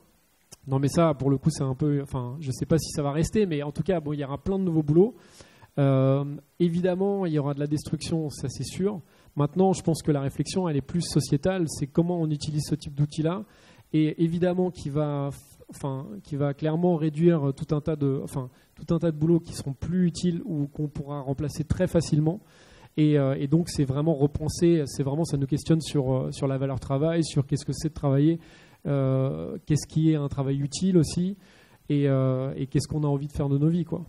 Speaker 3: Non, mais ça, pour le coup, c'est un peu... je sais pas si ça va rester, mais en tout cas, il y aura plein de nouveaux boulots. Évidemment, il y aura de la destruction, ça c'est sûr. Maintenant, je pense que la réflexion, elle est plus sociétale. C'est comment on utilise ce type d'outil-là, et évidemment qui va clairement réduire tout un tas de boulots qui seront plus utiles ou qu'on pourra remplacer très facilement. Et donc, c'est vraiment repenser. Ça nous questionne sur la valeur travail, sur qu'est-ce que c'est de travailler, qu'est-ce qui est un travail utile aussi, et qu'est-ce qu'on a envie de faire de nos vies, quoi.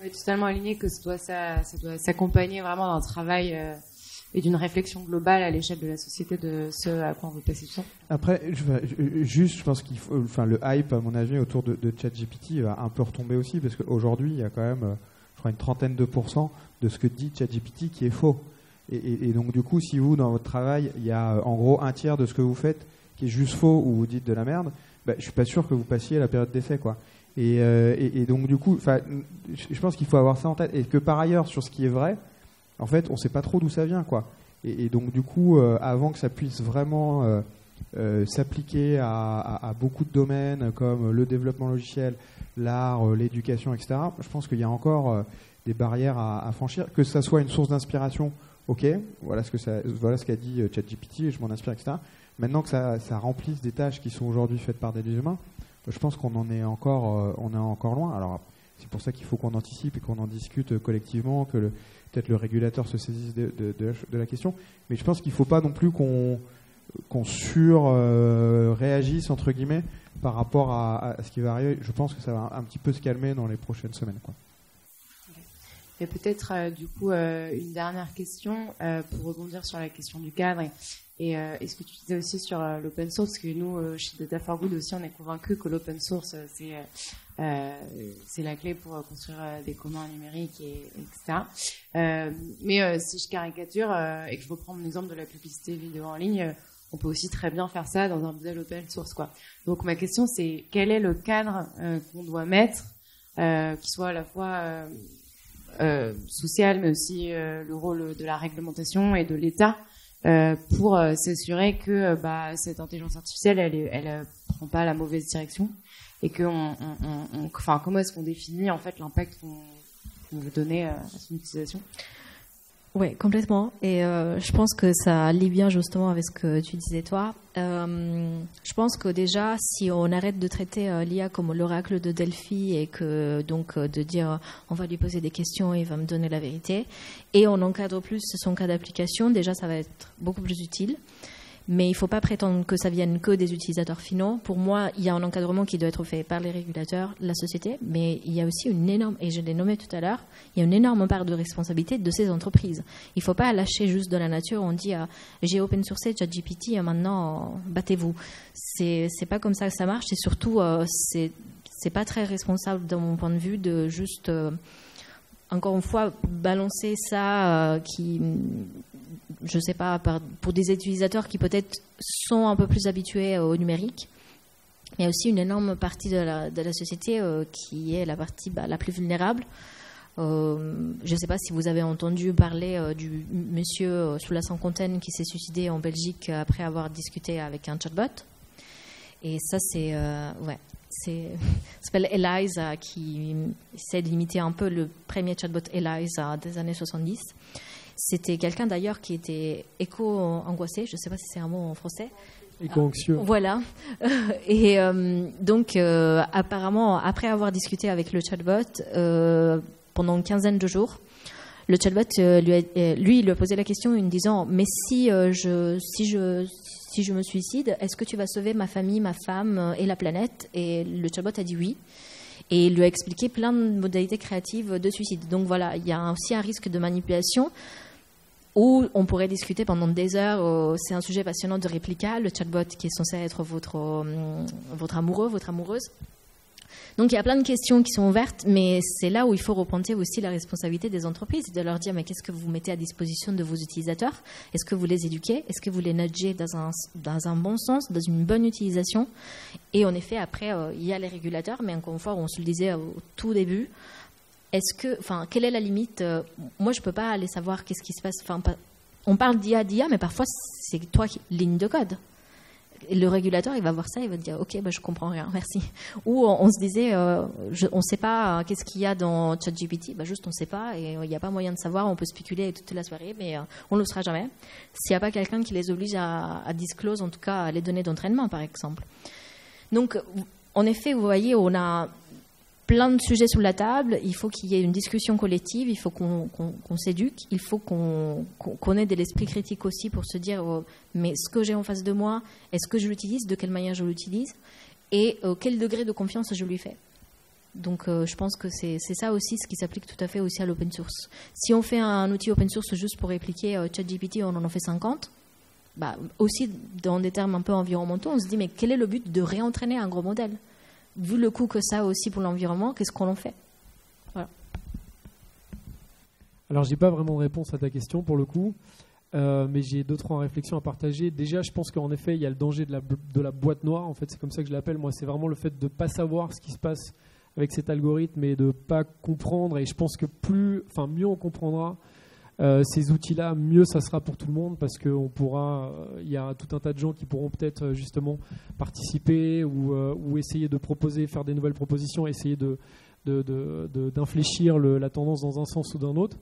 Speaker 1: Oui, totalement aligné que ça doit s'accompagner vraiment d'un travail et d'une réflexion globale à l'échelle de la société de ce à quoi on veut passer du temps.
Speaker 4: Après, je pense qu'il faut, le hype, à mon avis, autour de ChatGPT va un peu retomber aussi, parce qu'aujourd'hui, il y a quand même, je crois, une trentaine de % de ce que dit ChatGPT qui est faux. Et donc, du coup, si vous, dans votre travail, il y a en gros un tiers de ce que vous faites qui est juste faux ou vous dites de la merde, je suis pas sûr que vous passiez la période d'essai, quoi. Et donc du coup, je pense qu'il faut avoir ça en tête, et que par ailleurs, sur ce qui est vrai, en fait, on sait pas trop d'où ça vient, quoi. Et donc du coup, avant que ça puisse vraiment s'appliquer à beaucoup de domaines comme le développement logiciel, l'art, l'éducation, etc., je pense qu'il y a encore des barrières à franchir, que ça soit une source d'inspiration. Ok, voilà ce qu'a dit ChatGPT, je m'en inspire, etc. Maintenant que ça remplisse des tâches qui sont aujourd'hui faites par des humains, je pense qu'on en est encore loin. Alors c'est pour ça qu'il faut qu'on anticipe et qu'on en discute collectivement, que peut-être le régulateur se saisisse de la question. Mais je pense qu'il ne faut pas non plus qu'on réagisse entre guillemets par rapport à ce qui va arriver. Je pense que ça va un petit peu se calmer dans les prochaines semaines, quoi.
Speaker 1: Et peut-être du coup une dernière question pour rebondir sur la question du cadre Et ce que tu disais aussi sur l'open source, parce que nous, chez Data for Good aussi, on est convaincus que l'open source, c'est la clé pour construire des communs numériques, etc. Mais si je caricature et que je reprends mon exemple de la publicité vidéo en ligne, on peut aussi très bien faire ça dans un modèle open source, quoi. Donc ma question, c'est quel est le cadre qu'on doit mettre, qui soit à la fois social, mais aussi le rôle de la réglementation et de l'État, pour s'assurer que cette intelligence artificielle, elle prend pas la mauvaise direction, et que enfin, comment est-ce qu'on définit en fait l'impact qu'on veut donner à son utilisation?
Speaker 2: Oui, complètement. Et je pense que ça lie bien justement avec ce que tu disais toi. Je pense que déjà, si on arrête de traiter l'IA comme l'oracle de Delphi et que donc de dire on va lui poser des questions et il va me donner la vérité, et on encadre plus son cas d'application, déjà ça va être beaucoup plus utile. Mais il ne faut pas prétendre que ça vienne que des utilisateurs finaux. Pour moi, il y a un encadrement qui doit être fait par les régulateurs, la société, mais il y a aussi une énorme, et je l'ai nommé tout à l'heure, il y a une énorme part de responsabilité de ces entreprises. Il ne faut pas lâcher juste de la nature. On dit j'ai open sourcé ChatGPT, maintenant battez-vous. C'est pas comme ça que ça marche. Et surtout, c'est pas très responsable de mon point de vue de juste encore une fois balancer ça je ne sais pas, pour des utilisateurs qui peut-être sont un peu plus habitués au numérique. Il y a aussi une énorme partie de la société qui est la partie la plus vulnérable. Je ne sais pas si vous avez entendu parler du monsieur sous la cinquantaine qui s'est suicidé en Belgique après avoir discuté avec un chatbot. Et ça, ça s'appelle Eliza, qui essaie d'imiter un peu le premier chatbot Eliza des années 70. C'était quelqu'un d'ailleurs qui était éco-angoissé, je ne sais pas si c'est un mot en français.
Speaker 3: Éco-anxieux.
Speaker 2: Voilà. Et donc, apparemment, après avoir discuté avec le chatbot pendant une quinzaine de jours, le chatbot lui a posé la question en lui disant « Mais si je me suicide, est-ce que tu vas sauver ma famille, ma femme et la planète ?» Et le chatbot a dit oui. Et il lui a expliqué plein de modalités créatives de suicide. Donc voilà, il y a aussi un risque de manipulation où on pourrait discuter pendant des heures. C'est un sujet passionnant de Replika, le chatbot qui est censé être votre amoureux, votre amoureuse. Donc il y a plein de questions qui sont ouvertes, mais c'est là où il faut repointer aussi la responsabilité des entreprises, de leur dire mais qu'est-ce que vous mettez à disposition de vos utilisateurs? Est-ce que vous les éduquez? Est-ce que vous les nudgez dans un bon sens, dans une bonne utilisation? Et en effet, après, il y a les régulateurs, mais encore une fois, on se le disait au tout début, quelle est la limite? Moi, je ne peux pas aller savoir qu'est-ce qui se passe. On parle d'IA, mais parfois, c'est toi ligne de code. Et le régulateur, il va voir ça, il va dire ok, je comprends rien, merci. Ou on se disait, on ne sait pas qu'est-ce qu'il y a dans ChatGPT, juste on ne sait pas et il n'y a pas moyen de savoir, on peut spéculer toute la soirée, mais on ne le saura jamais. S'il n'y a pas quelqu'un qui les oblige à disclose, en tout cas, les données d'entraînement, par exemple. Donc, en effet, vous voyez, on a plein de sujets sous la table, il faut qu'il y ait une discussion collective, il faut qu'on s'éduque, il faut qu'on ait de l'esprit critique aussi pour se dire mais ce que j'ai en face de moi, est-ce que je l'utilise, de quelle manière je l'utilise et quel degré de confiance je lui fais. Donc je pense que c'est ça aussi ce qui s'applique tout à fait aussi à l'open source. Si on fait un outil open source juste pour répliquer ChatGPT, on en fait 50, aussi dans des termes un peu environnementaux, on se dit mais quel est le but de réentraîner un gros modèle ? Vu le coût que ça a aussi pour l'environnement, qu'est-ce qu'on en fait? Voilà.
Speaker 3: Alors, je n'ai pas vraiment de réponse à ta question pour le coup, mais j'ai 2-3 réflexions à partager. Déjà, je pense qu'en effet, il y a le danger de la boîte noire. En fait, c'est comme ça que je l'appelle. Moi, c'est vraiment le fait de ne pas savoir ce qui se passe avec cet algorithme et de ne pas comprendre. Et je pense que mieux on comprendra ces outils-là, mieux ça sera pour tout le monde parce qu'il y a tout un tas de gens qui pourront peut-être justement participer ou essayer de proposer, faire des nouvelles propositions, essayer d'infléchir la tendance dans un sens ou d'un autre.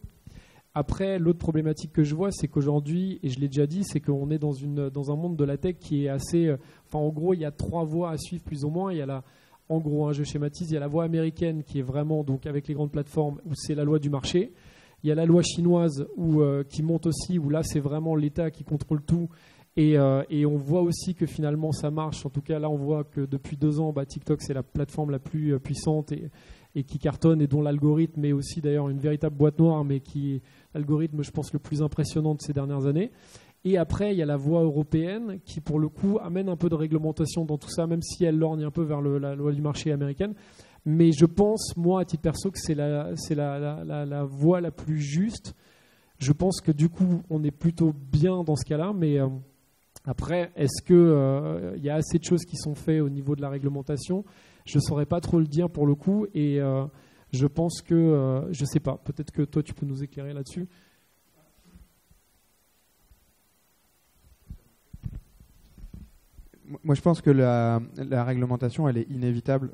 Speaker 3: Après, l'autre problématique que je vois, c'est qu'aujourd'hui, et je l'ai déjà dit, c'est qu'on est dans un monde de la tech qui est assez... en gros, il y a 3 voies à suivre plus ou moins. Il y a en gros, je schématise, il y a la voie américaine qui est vraiment, donc avec les grandes plateformes, où c'est la loi du marché. Il y a la loi chinoise qui monte aussi, où là, c'est vraiment l'État qui contrôle tout. Et on voit aussi que finalement, ça marche. En tout cas, là, on voit que depuis 2 ans, TikTok, c'est la plateforme la plus puissante et qui cartonne et dont l'algorithme est aussi d'ailleurs une véritable boîte noire, mais qui est l'algorithme, je pense, le plus impressionnant de ces dernières années. Et après, il y a la voie européenne qui, pour le coup, amène un peu de réglementation dans tout ça, même si elle lorgne un peu vers la loi du marché américaine. Mais je pense, moi, à titre perso, que c'est la voie la plus juste. Je pense que du coup, on est plutôt bien dans ce cas-là, mais après, est-ce que y a assez de choses qui sont faites au niveau de la réglementation ? Je ne saurais pas trop le dire pour le coup, et je pense que, je ne sais pas, peut-être que toi, tu peux nous éclairer là-dessus.
Speaker 4: Moi, je pense que la réglementation, elle est inévitable,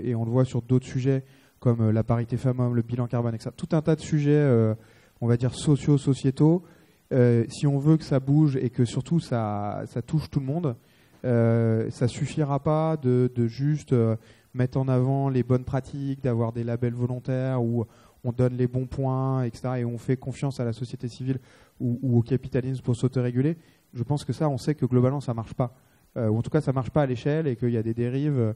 Speaker 4: et on le voit sur d'autres sujets comme la parité femmes-hommes, le bilan carbone, etc. Tout un tas de sujets, on va dire sociaux, si on veut que ça bouge et que surtout ça touche tout le monde, ça suffira pas de juste mettre en avant les bonnes pratiques, d'avoir des labels volontaires où on donne les bons points, etc. et on fait confiance à la société civile ou au capitalisme pour s'autoréguler. Je pense que ça, on sait que globalement, ça marche pas. Ou en tout cas, ça marche pas à l'échelle et qu'il y a des dérives.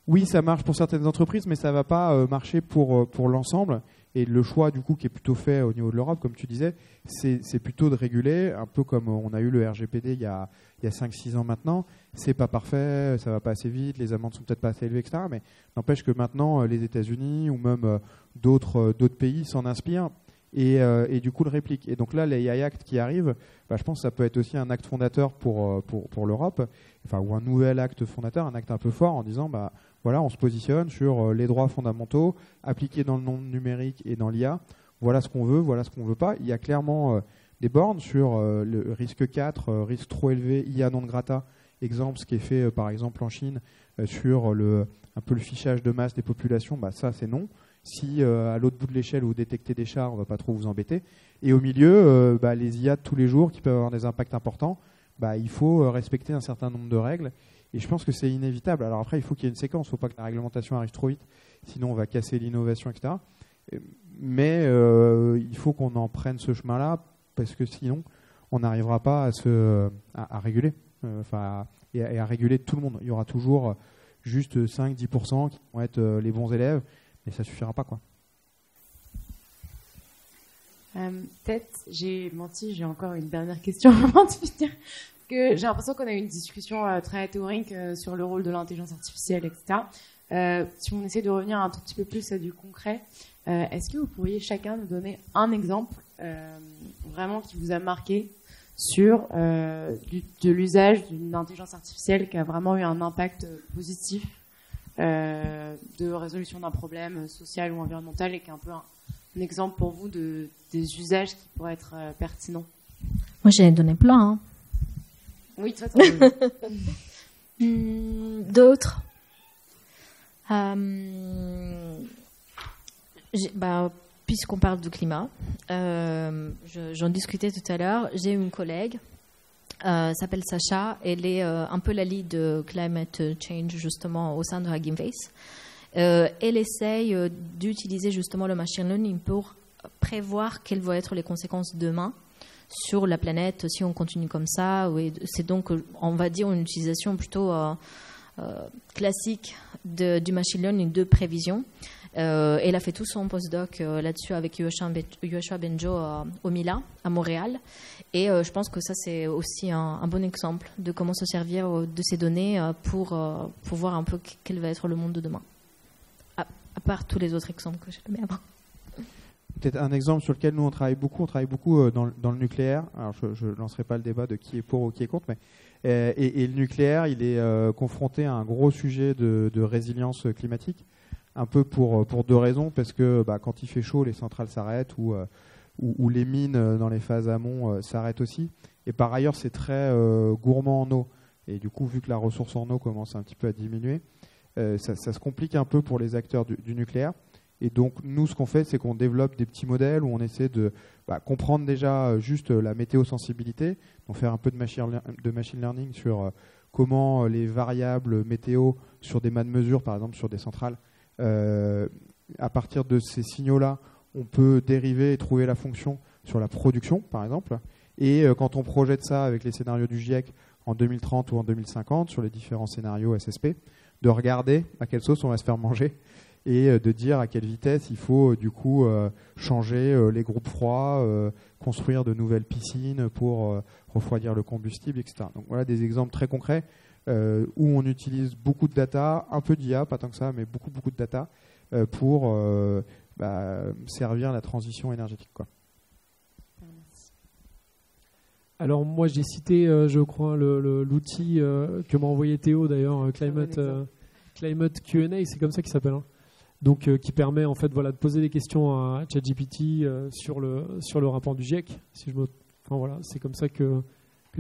Speaker 4: Oui, ça marche pour certaines entreprises, mais ça va pas marcher pour l'ensemble. Et le choix, du coup, qui est plutôt fait au niveau de l'Europe, comme tu disais, c'est plutôt de réguler, un peu comme on a eu le RGPD il y a 5-6 ans maintenant. C'est pas parfait, ça va pas assez vite, les amendes sont peut-être pas assez élevées, etc. Mais n'empêche que maintenant, les États-Unis ou même d'autres pays s'en inspirent et du coup le répliquent. Et donc là, les AI Act qui arrivent, je pense que ça peut être aussi un acte fondateur pour l'Europe, enfin, ou un nouvel acte fondateur, un acte un peu fort en disant voilà, on se positionne sur les droits fondamentaux appliqués dans le monde numérique et dans l'IA. Voilà ce qu'on veut, voilà ce qu'on veut pas. Il y a clairement des bornes sur le risque 4, risque trop élevé, IA non grata. Exemple, ce qui est fait par exemple en Chine sur un peu le fichage de masse des populations, ça c'est non. Si à l'autre bout de l'échelle vous détectez des chars, on ne va pas trop vous embêter. Et au milieu, les IA de tous les jours qui peuvent avoir des impacts importants, il faut respecter un certain nombre de règles. Et je pense que c'est inévitable. Alors après, il faut qu'il y ait une séquence. Il ne faut pas que la réglementation arrive trop vite. Sinon, on va casser l'innovation, etc. Mais il faut qu'on en prenne ce chemin-là parce que sinon, on n'arrivera pas à réguler. Et à réguler tout le monde. Il y aura toujours juste 5-10% qui vont être les bons élèves. Mais ça ne suffira pas, quoi.
Speaker 1: Peut-être, j'ai menti, j'ai encore une dernière question avant de finir. Que j'ai l'impression qu'on a eu une discussion très théorique sur le rôle de l'intelligence artificielle, etc. Si on essaie de revenir un tout petit peu plus à du concret, est-ce que vous pourriez chacun nous donner un exemple vraiment qui vous a marqué sur de l'usage d'une intelligence artificielle qui a vraiment eu un impact positif de résolution d'un problème social ou environnemental et qui est un peu un exemple pour vous des usages qui pourraient être pertinents?
Speaker 2: Moi, j'en ai donné plein, hein.
Speaker 1: Oui, toi,
Speaker 2: d'autres. Puisqu'on parle du climat, j'en discutais tout à l'heure. J'ai une collègue, s'appelle Sacha. Elle est un peu la lead de climate change justement au sein de Hugging Face. Elle essaye d'utiliser justement le machine learning pour prévoir quelles vont être les conséquences demain sur la planète si on continue comme ça. C'est donc, on va dire, une utilisation plutôt classique du machine learning de prévision. Elle a fait tout son postdoc là-dessus avec Yoshua Benjo au Mila, à Montréal. Et je pense que ça, c'est aussi un bon exemple de comment se servir de ces données pour voir un peu quel va être le monde de demain. À part tous les autres exemples que j'ai donnés avant.
Speaker 4: Peut-être un exemple sur lequel nous on travaille beaucoup dans le nucléaire. Alors je ne lancerai pas le débat de qui est pour ou qui est contre, mais et le nucléaire, il est confronté à un gros sujet de résilience climatique, un peu pour deux raisons, parce que quand il fait chaud, les centrales s'arrêtent ou les mines dans les phases amont s'arrêtent aussi. Et par ailleurs, c'est très gourmand en eau. Et du coup, vu que la ressource en eau commence un petit peu à diminuer, ça se complique un peu pour les acteurs du nucléaire. Et donc, nous, ce qu'on fait, c'est qu'on développe des petits modèles où on essaie de comprendre déjà juste la météo-sensibilité, donc faire un peu de machine learning sur comment les variables météo sur des mâts de mesure, par exemple sur des centrales, à partir de ces signaux-là, on peut dériver et trouver la fonction sur la production, par exemple. Et quand on projette ça avec les scénarios du GIEC en 2030 ou en 2050, sur les différents scénarios SSP, de regarder à quelle sauce on va se faire manger et de dire à quelle vitesse il faut du coup changer les groupes froids, construire de nouvelles piscines pour refroidir le combustible, etc. Donc voilà des exemples très concrets où on utilise beaucoup de data, un peu d'IA, pas tant que ça, mais beaucoup de data pour servir la transition énergétique, quoi.
Speaker 3: Alors moi j'ai cité, je crois, l'outil que m'a envoyé Théo d'ailleurs, Climate Q&A, c'est comme ça qu'il s'appelle. Hein. Donc qui permet en fait de poser des questions à ChatGPT sur le rapport du GIEC. C'est comme ça que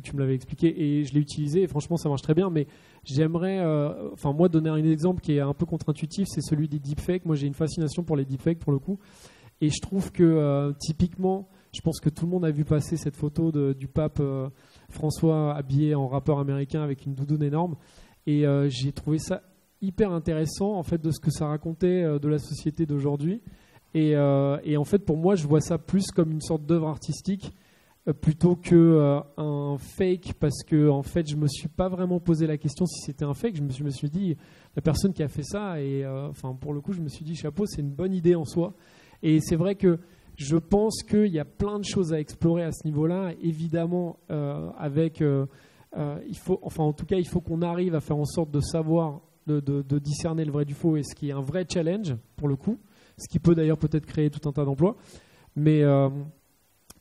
Speaker 3: tu me l'avais expliqué et je l'ai utilisé et franchement ça marche très bien. Mais j'aimerais, moi donner un exemple qui est un peu contre-intuitif, c'est celui des deepfakes. Moi j'ai une fascination pour les deepfakes pour le coup et je trouve que typiquement, je pense que tout le monde a vu passer cette photo du pape François habillé en rappeur américain avec une doudoune énorme et j'ai trouvé ça hyper intéressant en fait de ce que ça racontait de la société d'aujourd'hui et en fait pour moi je vois ça plus comme une sorte d'œuvre artistique plutôt que un fake parce que en fait je me suis pas vraiment posé la question si c'était un fake. Je me suis dit la personne qui a fait ça et pour le coup je me suis dit chapeau, c'est une bonne idée en soi et c'est vrai que je pense qu'il y a plein de choses à explorer à ce niveau-là. Évidemment, il faut qu'on arrive à faire en sorte de savoir, de discerner le vrai du faux, et ce qui est un vrai challenge pour le coup, ce qui peut d'ailleurs peut-être créer tout un tas d'emplois. Mais en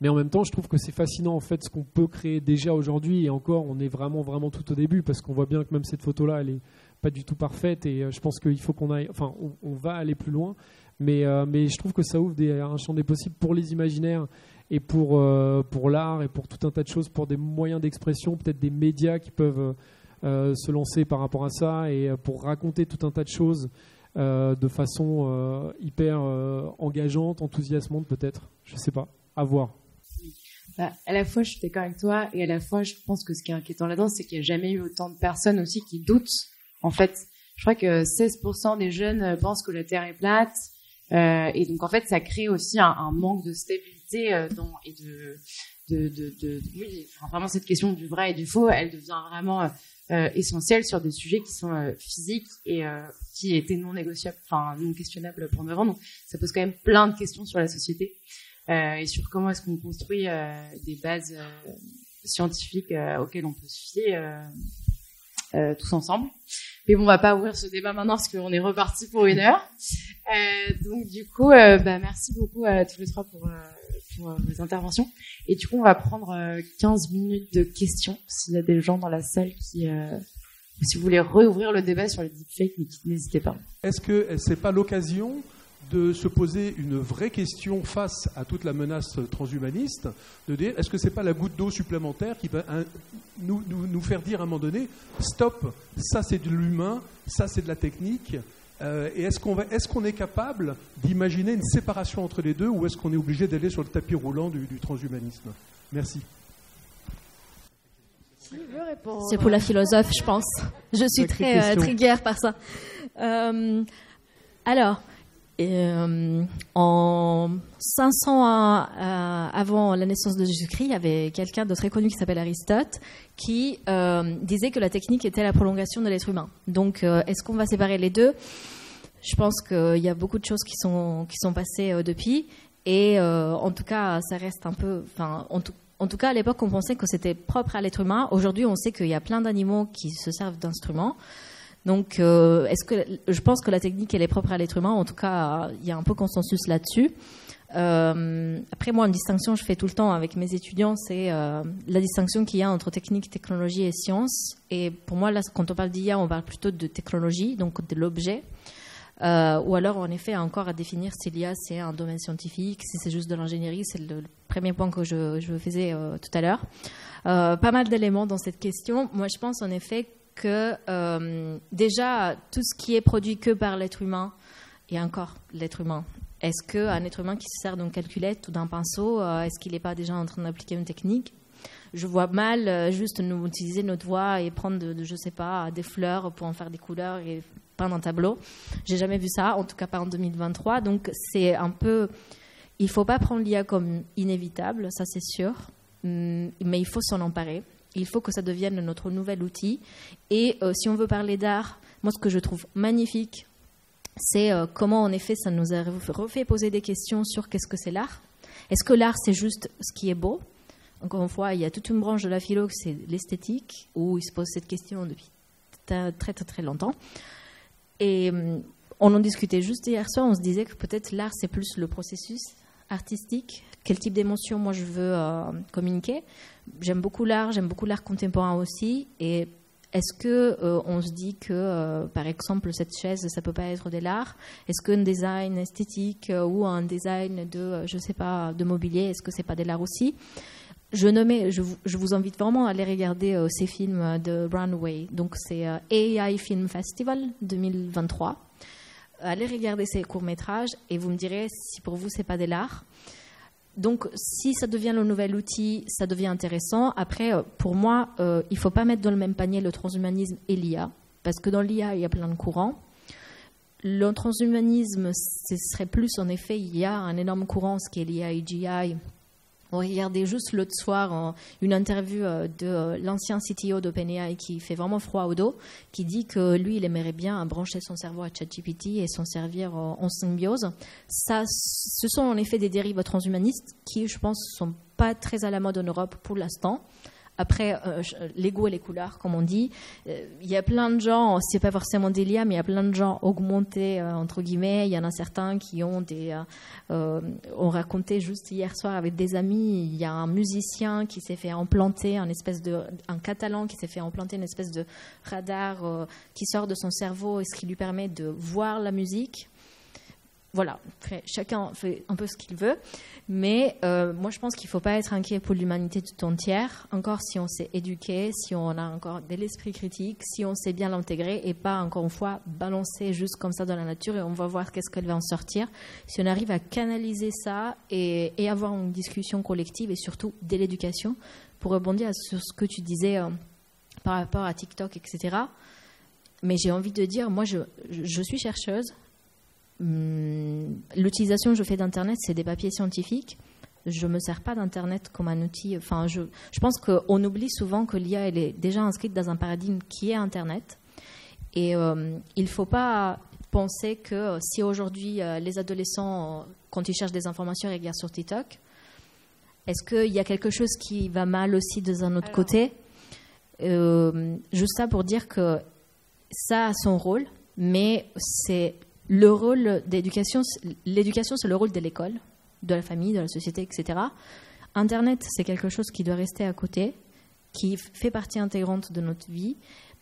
Speaker 3: même temps, je trouve que c'est fascinant en fait ce qu'on peut créer déjà aujourd'hui. Et encore, on est vraiment tout au début parce qu'on voit bien que même cette photo-là, elle est pas du tout parfaite. Et je pense qu'il faut qu'on aille, on va aller plus loin. Mais je trouve que ça ouvre un champ des possibles pour les imaginaires et pour l'art et pour tout un tas de choses, pour des moyens d'expression, peut-être des médias qui peuvent se lancer par rapport à ça et pour raconter tout un tas de choses de façon hyper engageante, enthousiasmante peut-être. Je sais pas, à voir.
Speaker 1: À la fois, je suis d'accord avec toi et à la fois, je pense que ce qui est inquiétant là-dedans, c'est qu'il n'y a jamais eu autant de personnes aussi qui doutent. En fait, je crois que 16% des jeunes pensent que la Terre est plate. Et donc en fait ça crée aussi un manque de stabilité vraiment cette question du vrai et du faux, elle devient vraiment essentielle sur des sujets qui sont physiques et qui étaient non négociables, non questionnables pour nous avant. Donc ça pose quand même plein de questions sur la société et sur comment est-ce qu'on construit des bases scientifiques auxquelles on peut se fier tous ensemble. Mais bon, on va pas ouvrir ce débat maintenant parce qu'on est reparti pour 1 heure. Donc du coup, merci beaucoup à tous les trois pour vos interventions. Et du coup, on va prendre 15 minutes de questions s'il y a des gens dans la salle qui, si vous voulez réouvrir le débat sur les deepfakes, n'hésitez pas.
Speaker 5: Est-ce que c'est pas l'occasion de se poser une vraie question face à toute la menace transhumaniste, de dire est-ce que c'est pas la goutte d'eau supplémentaire qui va nous faire dire à un moment donné stop, ça c'est de l'humain, ça c'est de la technique, et est-ce qu'on est capable d'imaginer une séparation entre les deux ou est-ce qu'on est obligé d'aller sur le tapis roulant du transhumanisme? Merci.
Speaker 2: C'est pour la philosophe, je pense. Je suis très guère par ça. Alors, en 500 ans avant la naissance de Jésus-Christ, il y avait quelqu'un de très connu qui s'appelle Aristote qui disait que la technique était la prolongation de l'être humain. Donc, est-ce qu'on va séparer les deux? Je pense qu'il y a beaucoup de choses qui sont passées depuis. Et en tout cas, ça reste un peu... En tout cas, à l'époque, on pensait que c'était propre à l'être humain. Aujourd'hui, on sait qu'il y a plein d'animaux qui se servent d'instruments. Donc, je pense que la technique, elle est propre à l'être humain. En tout cas, il y a un peu consensus là-dessus. Après, moi, une distinction que je fais tout le temps avec mes étudiants, c'est la distinction qu'il y a entre technique, technologie et science. Et pour moi, là, quand on parle d'IA, on parle plutôt de technologie, donc de l'objet. Ou alors, en effet, encore à définir si l'IA, c'est un domaine scientifique, si c'est juste de l'ingénierie. C'est le premier point que je faisais tout à l'heure. Pas mal d'éléments dans cette question. Moi, je pense en effet que déjà, tout ce qui est produit que par l'être humain, et encore l'être humain, est-ce qu'un être humain qui se sert d'une calculette ou d'un pinceau, est-ce qu'il n'est pas déjà en train d'appliquer une technique? Je vois mal juste nous utiliser notre voix et prendre, je sais pas, des fleurs pour en faire des couleurs et peindre un tableau. J'ai jamais vu ça, en tout cas pas en 2023. Donc c'est un peu... Il ne faut pas prendre l'IA comme inévitable, ça c'est sûr, mais il faut s'en emparer. Il faut que ça devienne notre nouvel outil. Et si on veut parler d'art, moi ce que je trouve magnifique c'est comment en effet ça nous a refait poser des questions sur qu'est-ce que c'est l'art. Est-ce que l'art c'est juste ce qui est beau? Encore une fois, il y a toute une branche de la philo, c'est l'esthétique, où ils se posent cette question depuis très très très longtemps. Et on en discutait juste hier soir, on se disait que peut-être l'art c'est plus le processus artistique, quel type d'émotion moi je veux communiquer. J'aime beaucoup l'art contemporain aussi, et est-ce que on se dit que par exemple cette chaise ça peut pas être de l'art? Est-ce qu'un design esthétique ou un design de je sais pas de mobilier, est-ce que c'est pas de l'art aussi? Je vous invite vraiment à aller regarder ces films de Runway. Donc c'est AI Film Festival 2023. Allez regarder ces courts-métrages et vous me direz si pour vous c'est pas de l'art. Donc si ça devient le nouvel outil, ça devient intéressant. Après, pour moi, il faut pas mettre dans le même panier le transhumanisme et l'IA, parce que dans l'IA il y a plein de courants. Le transhumanisme, ce serait plus en effet, il y a un énorme courant, ce qui est l'IA AGI. On regardait juste l'autre soir une interview de l'ancien CTO d'OpenAI qui fait vraiment froid au dos, qui dit que lui, il aimerait bien brancher son cerveau à ChatGPT et s'en servir en symbiose. Ça, ce sont en effet des dérives transhumanistes qui, je pense, ne sont pas très à la mode en Europe pour l'instant. Après, les goûts et les couleurs, comme on dit, il y a plein de gens, c'est pas forcément des liens, mais il y a plein de gens augmentés, entre guillemets. Il y en a certains qui ont on racontait juste hier soir avec des amis, il y a un musicien qui s'est fait implanter un catalan qui s'est fait implanter une espèce de radar qui sort de son cerveau et ce qui lui permet de voir la musique. Voilà, chacun fait un peu ce qu'il veut, mais moi je pense qu'il ne faut pas être inquiet pour l'humanité tout entière, encore si on s'est éduqué, si on a encore de l'esprit critique, si on sait bien l'intégrer et pas encore une fois balancer juste comme ça dans la nature et on va voir qu'est-ce qu'elle va en sortir. Si on arrive à canaliser ça et avoir une discussion collective et surtout de l'éducation, pour rebondir sur ce que tu disais par rapport à TikTok, etc. Mais j'ai envie de dire, moi je suis chercheuse. L'utilisation que je fais d'Internet, c'est des papiers scientifiques. Je ne me sers pas d'Internet comme un outil. Enfin, je pense qu'on oublie souvent que l'IA elle est déjà inscrite dans un paradigme qui est Internet. Et il ne faut pas penser que si aujourd'hui les adolescents, quand ils cherchent des informations, ils regardent sur TikTok, est-ce qu'il y a quelque chose qui va mal aussi de un autre côté? Juste ça pour dire que ça a son rôle, mais c'est le rôle d'éducation, l'éducation, c'est le rôle de l'école, de la famille, de la société, etc. Internet, c'est quelque chose qui doit rester à côté, qui fait partie intégrante de notre vie,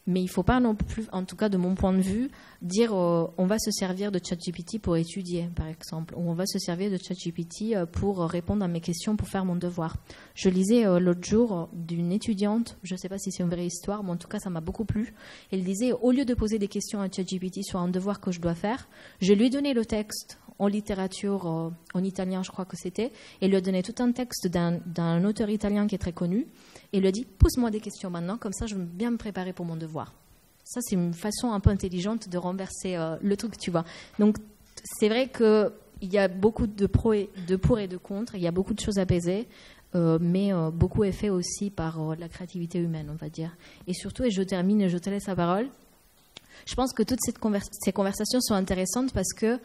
Speaker 2: mais il ne faut pas non plus, en tout cas de mon point de vue, dire on va se servir de ChatGPT pour étudier, par exemple, ou on va se servir de ChatGPT pour répondre à mes questions, pour faire mon devoir. Je lisais l'autre jour d'une étudiante, je ne sais pas si c'est une vraie histoire, mais en tout cas ça m'a beaucoup plu. Elle disait, au lieu de poser des questions à ChatGPT sur un devoir que je dois faire, je lui ai donné le texte en littérature, en italien je crois que c'était, et lui ai donné tout un texte d'un auteur italien qui est très connu, et lui a dit, pose-moi des questions maintenant, comme ça je vais bien me préparer pour mon devoir. Ça, c'est une façon un peu intelligente de renverser le truc, tu vois. Donc, c'est vrai qu'il y a beaucoup de pour et de contre, il y a beaucoup de choses à peser, mais beaucoup est fait aussi par la créativité humaine, on va dire. Et surtout, et je termine et je te laisse la parole, je pense que toutes ces conversations sont intéressantes parce que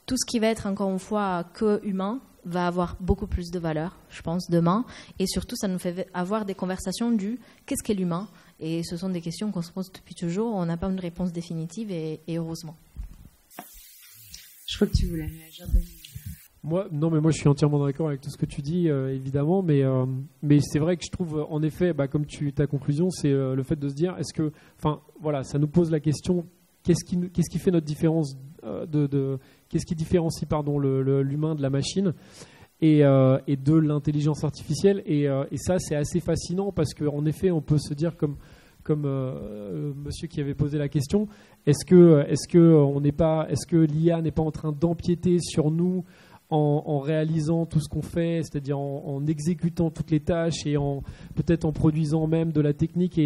Speaker 2: tout ce qui va être, encore une fois, que humain, va avoir beaucoup plus de valeur, je pense, demain. Et surtout, ça nous fait avoir des conversations du qu'est-ce qu'est l'humain? Et ce sont des questions qu'on se pose depuis toujours. On n'a pas une réponse définitive et heureusement.
Speaker 1: Je crois que tu voulais réagir.
Speaker 3: Moi, je suis entièrement d'accord avec tout ce que tu dis, évidemment. Mais c'est vrai que je trouve, en effet, comme ta conclusion, c'est le fait de se dire, est-ce que, ça nous pose la question, qu'est-ce qui fait notre différence qu'est-ce qui différencie l'humain de la machine et de l'intelligence artificielle et ça c'est assez fascinant parce qu'en effet on peut se dire comme monsieur qui avait posé la question, est-ce que l'IA n'est pas en train d'empiéter sur nous en réalisant tout ce qu'on fait, c'est-à-dire en exécutant toutes les tâches et peut-être en produisant même de la technique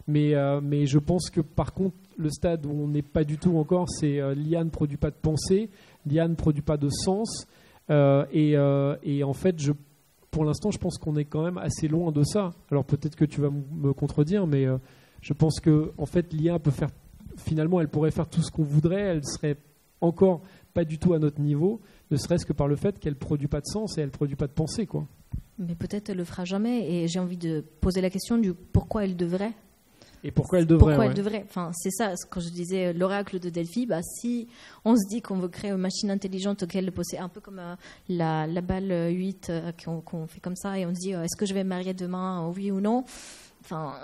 Speaker 3: mais je pense que par contre le stade où on n'est pas du tout encore, c'est l'IA ne produit pas de pensée, l'IA ne produit pas de sens et en fait pour l'instant je pense qu'on est quand même assez loin de ça. Alors peut-être que tu vas me contredire, mais je pense que en fait l'IA peut faire finalement, elle pourrait faire tout ce qu'on voudrait, elle serait encore pas du tout à notre niveau, ne serait-ce que par le fait qu'elle produit pas de sens et elle produit pas de pensée, quoi.
Speaker 2: Mais peut-être elle le fera jamais. Et j'ai envie de poser la question du pourquoi elle devrait.
Speaker 3: Et pourquoi elle devrait.
Speaker 2: Elle devrait. Enfin, c'est ça, quand je disais l'oracle de Delphi, si on se dit qu'on veut créer une machine intelligente qu'elle possède, un peu comme la balle 8 qu'on fait comme ça, et on se dit est-ce que je vais me marier demain, oui ou non. Enfin,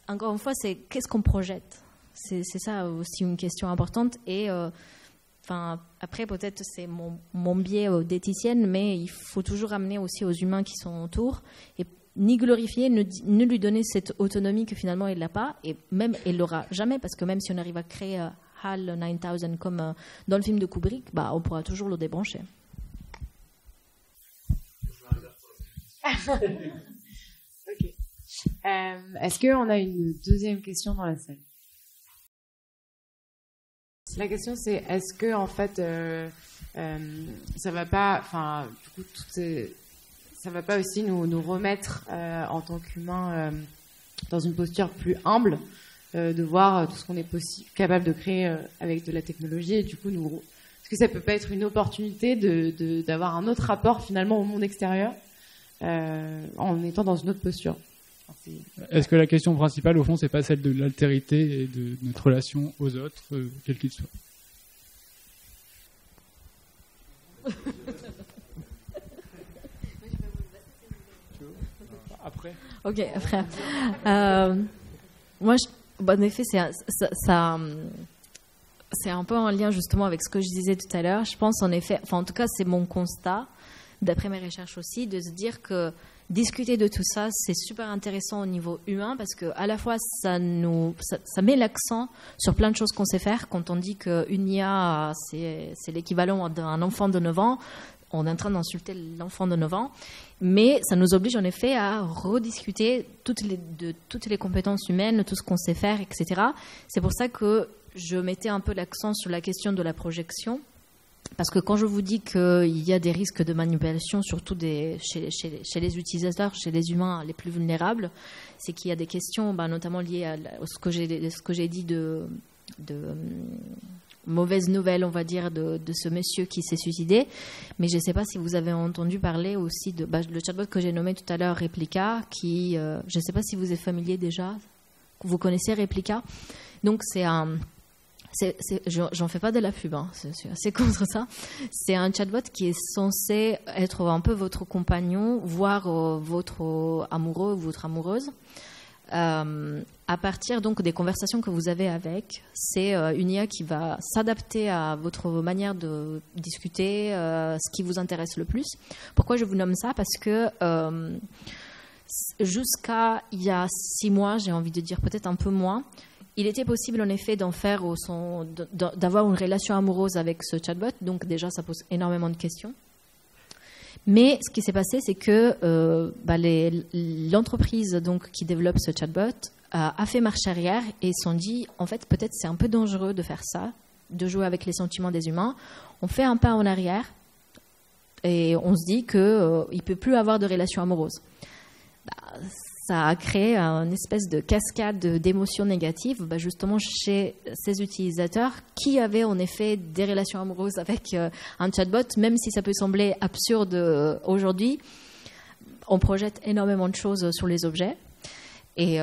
Speaker 2: encore une fois, c'est qu'est-ce qu'on projette. C'est ça aussi une question importante. Et après, peut-être c'est mon biais d'éthicienne, mais il faut toujours amener aussi aux humains qui sont autour et ni glorifier, ne lui donner cette autonomie que finalement il n'a pas, et même il l'aura jamais, parce que même si on arrive à créer HAL 9000 comme dans le film de Kubrick, on pourra toujours le débrancher.
Speaker 1: Ok. Est-ce qu'on a une deuxième question dans la salle? La question c'est est-ce que en fait ça va pas, du coup ça va pas aussi nous remettre en tant qu'humains dans une posture plus humble de voir tout ce qu'on est capable de créer avec de la technologie, et du coup est-ce que ça peut pas être une opportunité d'avoir un autre rapport finalement au monde extérieur en étant dans une autre posture?
Speaker 6: Est-ce que la question principale, au fond, c'est pas celle de l'altérité et de notre relation aux autres, quels qu'ils soient?
Speaker 3: Après.
Speaker 2: Ok, frère. Moi, en effet, c'est un peu en lien justement avec ce que je disais tout à l'heure. Je pense en effet, en tout cas, c'est mon constat, d'après mes recherches aussi, de se dire que discuter de tout ça, c'est super intéressant au niveau humain, parce que à la fois ça met l'accent sur plein de choses qu'on sait faire. Quand on dit qu'une IA c'est l'équivalent d'un enfant de 9 ans, on est en train d'insulter l'enfant de 9 ans, mais ça nous oblige en effet à rediscuter de toutes les compétences humaines, tout ce qu'on sait faire, etc. C'est pour ça que je mettais un peu l'accent sur la question de la projection. Parce que quand je vous dis qu'il y a des risques de manipulation, surtout chez les utilisateurs, chez les humains les plus vulnérables, c'est qu'il y a des questions, notamment liées à ce que j'ai dit de mauvaises nouvelles, on va dire, de ce monsieur qui s'est suicidé. Mais je ne sais pas si vous avez entendu parler aussi de le chatbot que j'ai nommé tout à l'heure, Replica, qui, je ne sais pas si vous êtes familier déjà, vous connaissez Replica. Donc j'en fais pas de la pub, c'est contre ça. C'est un chatbot qui est censé être un peu votre compagnon, voire votre amoureux ou votre amoureuse. À partir donc des conversations que vous avez avec, c'est une IA qui va s'adapter à votre manière de discuter, ce qui vous intéresse le plus. Pourquoi je vous nomme ça? Parce que jusqu'à il y a 6 mois, j'ai envie de dire peut-être un peu moins, il était possible en effet d'avoir une relation amoureuse avec ce chatbot, donc déjà ça pose énormément de questions. Mais ce qui s'est passé, c'est que l'entreprise donc qui développe ce chatbot a fait marche arrière et se sont dit en fait peut-être c'est un peu dangereux de faire ça, de jouer avec les sentiments des humains. On fait un pas en arrière et on se dit qu'il ne peut plus avoir de relation amoureuse. Ça a créé une espèce de cascade d'émotions négatives, justement chez ces utilisateurs qui avaient en effet des relations amoureuses avec un chatbot, même si ça peut sembler absurde aujourd'hui. On projette énormément de choses sur les objets et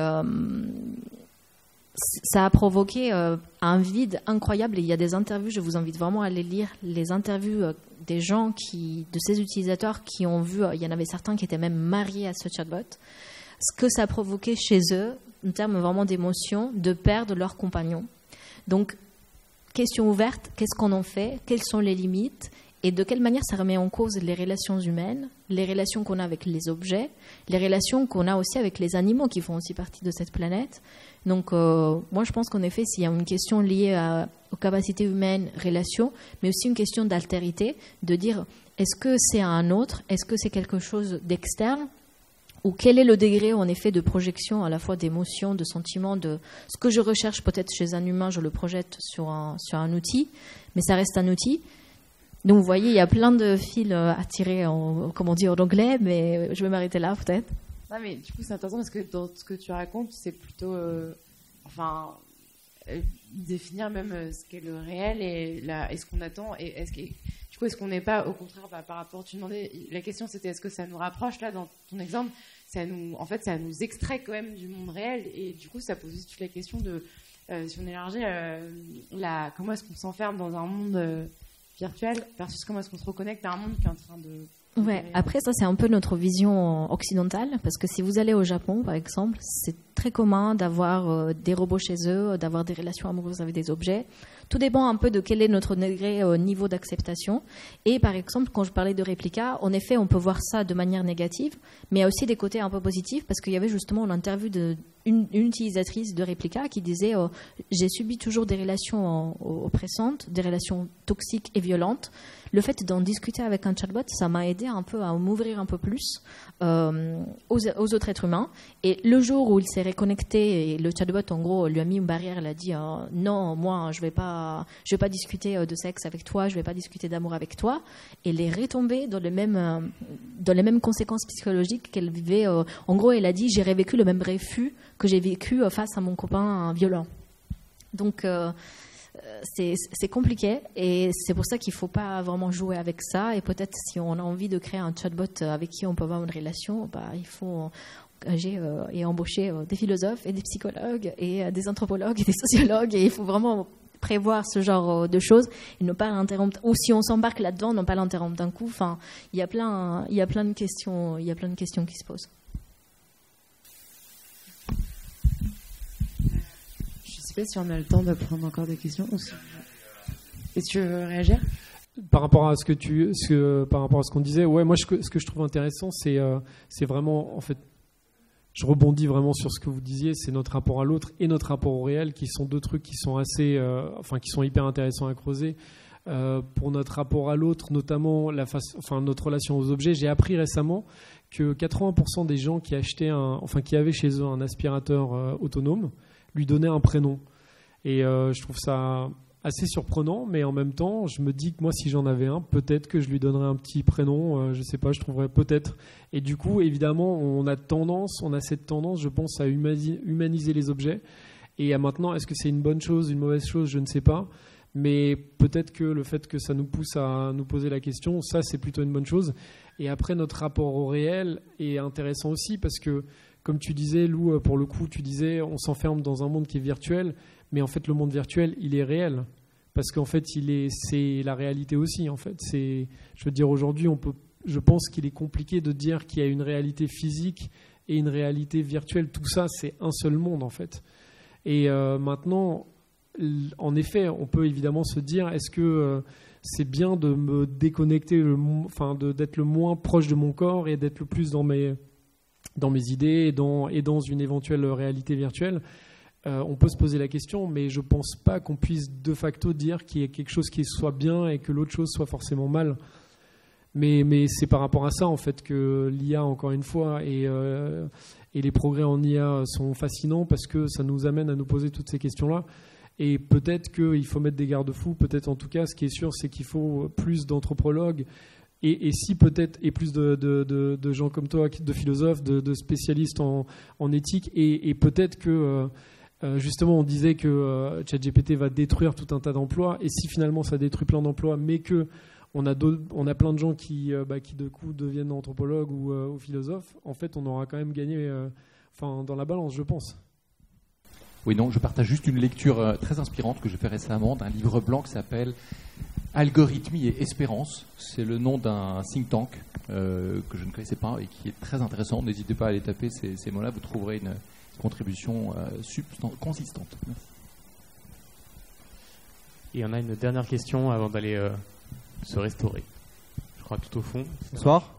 Speaker 2: ça a provoqué un vide incroyable. Et il y a des interviews, je vous invite vraiment à aller lire les interviews des gens de ces utilisateurs qui ont vu, il y en avait certains qui étaient même mariés à ce chatbot. Ce que ça a provoqué chez eux, en termes vraiment d'émotion, de perdre leur compagnon. Donc, question ouverte, qu'est-ce qu'on en fait? Quelles sont les limites? Et de quelle manière ça remet en cause les relations humaines, les relations qu'on a avec les objets, les relations qu'on a aussi avec les animaux qui font aussi partie de cette planète. Donc, moi, je pense qu'en effet, s'il y a une question liée aux capacités humaines, relations, mais aussi une question d'altérité, de dire, est-ce que c'est un autre? Est-ce que c'est quelque chose d'externe? Ou quel est le degré, en effet, de projection, à la fois d'émotion, de sentiment, de ce que je recherche peut-être chez un humain, je le projette sur un outil, mais ça reste un outil. Donc, vous voyez, il y a plein de fils à tirer, comme on dit en anglais, mais je vais m'arrêter là, peut-être.
Speaker 1: Non, mais du coup, c'est intéressant parce que dans ce que tu racontes, c'est plutôt... définir même ce qu'est le réel et ce qu'on attend et est-ce qu'on n'est pas au contraire par rapport, tu demandais, la question c'était est-ce que ça nous rapproche là dans ton exemple, ça nous extrait quand même du monde réel et du coup ça pose aussi toute la question de si on élargit comment est-ce qu'on s'enferme dans un monde virtuel versus comment est-ce qu'on se reconnecte à un monde qui est en train de...
Speaker 2: Ouais, après ça c'est un peu notre vision occidentale, parce que si vous allez au Japon par exemple, c'est très commun d'avoir des robots chez eux, d'avoir des relations amoureuses avec des objets. Tout dépend un peu de quel est notre niveau d'acceptation. Et par exemple, quand je parlais de réplica, en effet, on peut voir ça de manière négative, mais il y a aussi des côtés un peu positifs, parce qu'il y avait justement l'interview d'une utilisatrice de réplica qui disait j'ai subi toujours des relations oppressantes, des relations toxiques et violentes. Le fait d'en discuter avec un chatbot, ça m'a aidé un peu à m'ouvrir un peu plus aux autres êtres humains. Et le jour où il s'est reconnecté et le chatbot, en gros, lui a mis une barrière, il a dit non, moi, je vais pas discuter de sexe avec toi, je vais pas discuter d'amour avec toi. Et elle est retombée dans les mêmes conséquences psychologiques qu'elle vivait. En gros, elle a dit j'ai revécu le même refus que j'ai vécu face à mon copain violent. Donc c'est compliqué et c'est pour ça qu'il ne faut pas vraiment jouer avec ça. Et peut-être si on a envie de créer un chatbot avec qui on peut avoir une relation, il faut engager et embaucher des philosophes et des psychologues et des anthropologues et des sociologues, et il faut vraiment prévoir ce genre de choses et ne pas l'interrompre, ou si on s'embarque là-dedans, ne pas l'interrompre d'un coup. Enfin, il y a plein de questions qui se posent.
Speaker 1: Je ne sais pas si on a le temps de prendre encore des questions. Est-ce que tu veux réagir ?
Speaker 3: Par rapport à par rapport à ce qu'on disait, ouais, moi ce que je trouve intéressant, c'est vraiment, en fait, je rebondis vraiment sur ce que vous disiez, c'est notre rapport à l'autre et notre rapport au réel, qui sont deux trucs qui sont qui sont hyper intéressants à creuser. Pour notre rapport à l'autre, notamment notre relation aux objets, j'ai appris récemment que 80% des gens qui avaient chez eux un aspirateur autonome lui donnaient un prénom. Et je trouve ça assez surprenant, mais en même temps, je me dis que moi, si j'en avais un, peut-être que je lui donnerais un petit prénom, je sais pas, je trouverais peut-être. Et du coup, évidemment, on a cette tendance, je pense, à humaniser les objets. Et à maintenant, est-ce que c'est une bonne chose, une mauvaise chose, je ne sais pas. Mais peut-être que le fait que ça nous pousse à nous poser la question, ça, c'est plutôt une bonne chose. Et après, notre rapport au réel est intéressant aussi, parce que, comme tu disais, Lou, pour le coup, tu disais, on s'enferme dans un monde qui est virtuel, mais en fait, le monde virtuel, il est réel. Parce qu'en fait, c'est la réalité aussi. En fait, je veux dire, aujourd'hui, je pense qu'il est compliqué de dire qu'il y a une réalité physique et une réalité virtuelle. Tout ça, c'est un seul monde, en fait. Et maintenant, en effet, on peut évidemment se dire, est-ce que c'est bien de me déconnecter, d'être le moins proche de mon corps et d'être le plus dans mes idées et dans une éventuelle réalité virtuelle? On peut se poser la question, mais je ne pense pas qu'on puisse de facto dire qu'il y ait quelque chose qui soit bien et que l'autre chose soit forcément mal. Mais c'est par rapport à ça, en fait, que l'IA, encore une fois, et les progrès en IA sont fascinants, parce que ça nous amène à nous poser toutes ces questions-là. Et peut-être qu'il faut mettre des garde-fous, peut-être en tout cas, ce qui est sûr, c'est qu'il faut plus d'anthropologues, et si peut-être, et plus de gens comme toi, de philosophes, de spécialistes en éthique, et peut-être que... justement, on disait que ChatGPT va détruire tout un tas d'emplois, et si finalement ça détruit plein d'emplois, mais que on a plein de gens qui de coup deviennent anthropologues ou philosophes, en fait, on aura quand même gagné dans la balance, je pense.
Speaker 7: Oui, non, je partage juste une lecture très inspirante que j'ai fait récemment d'un livre blanc qui s'appelle Algorithmie et Espérance. C'est le nom d'un think tank que je ne connaissais pas et qui est très intéressant. N'hésitez pas à aller taper ces mots-là, vous trouverez une contribution consistante. Merci.
Speaker 8: Et on a une dernière question avant d'aller se restaurer. Je crois tout au fond.
Speaker 9: Bonsoir.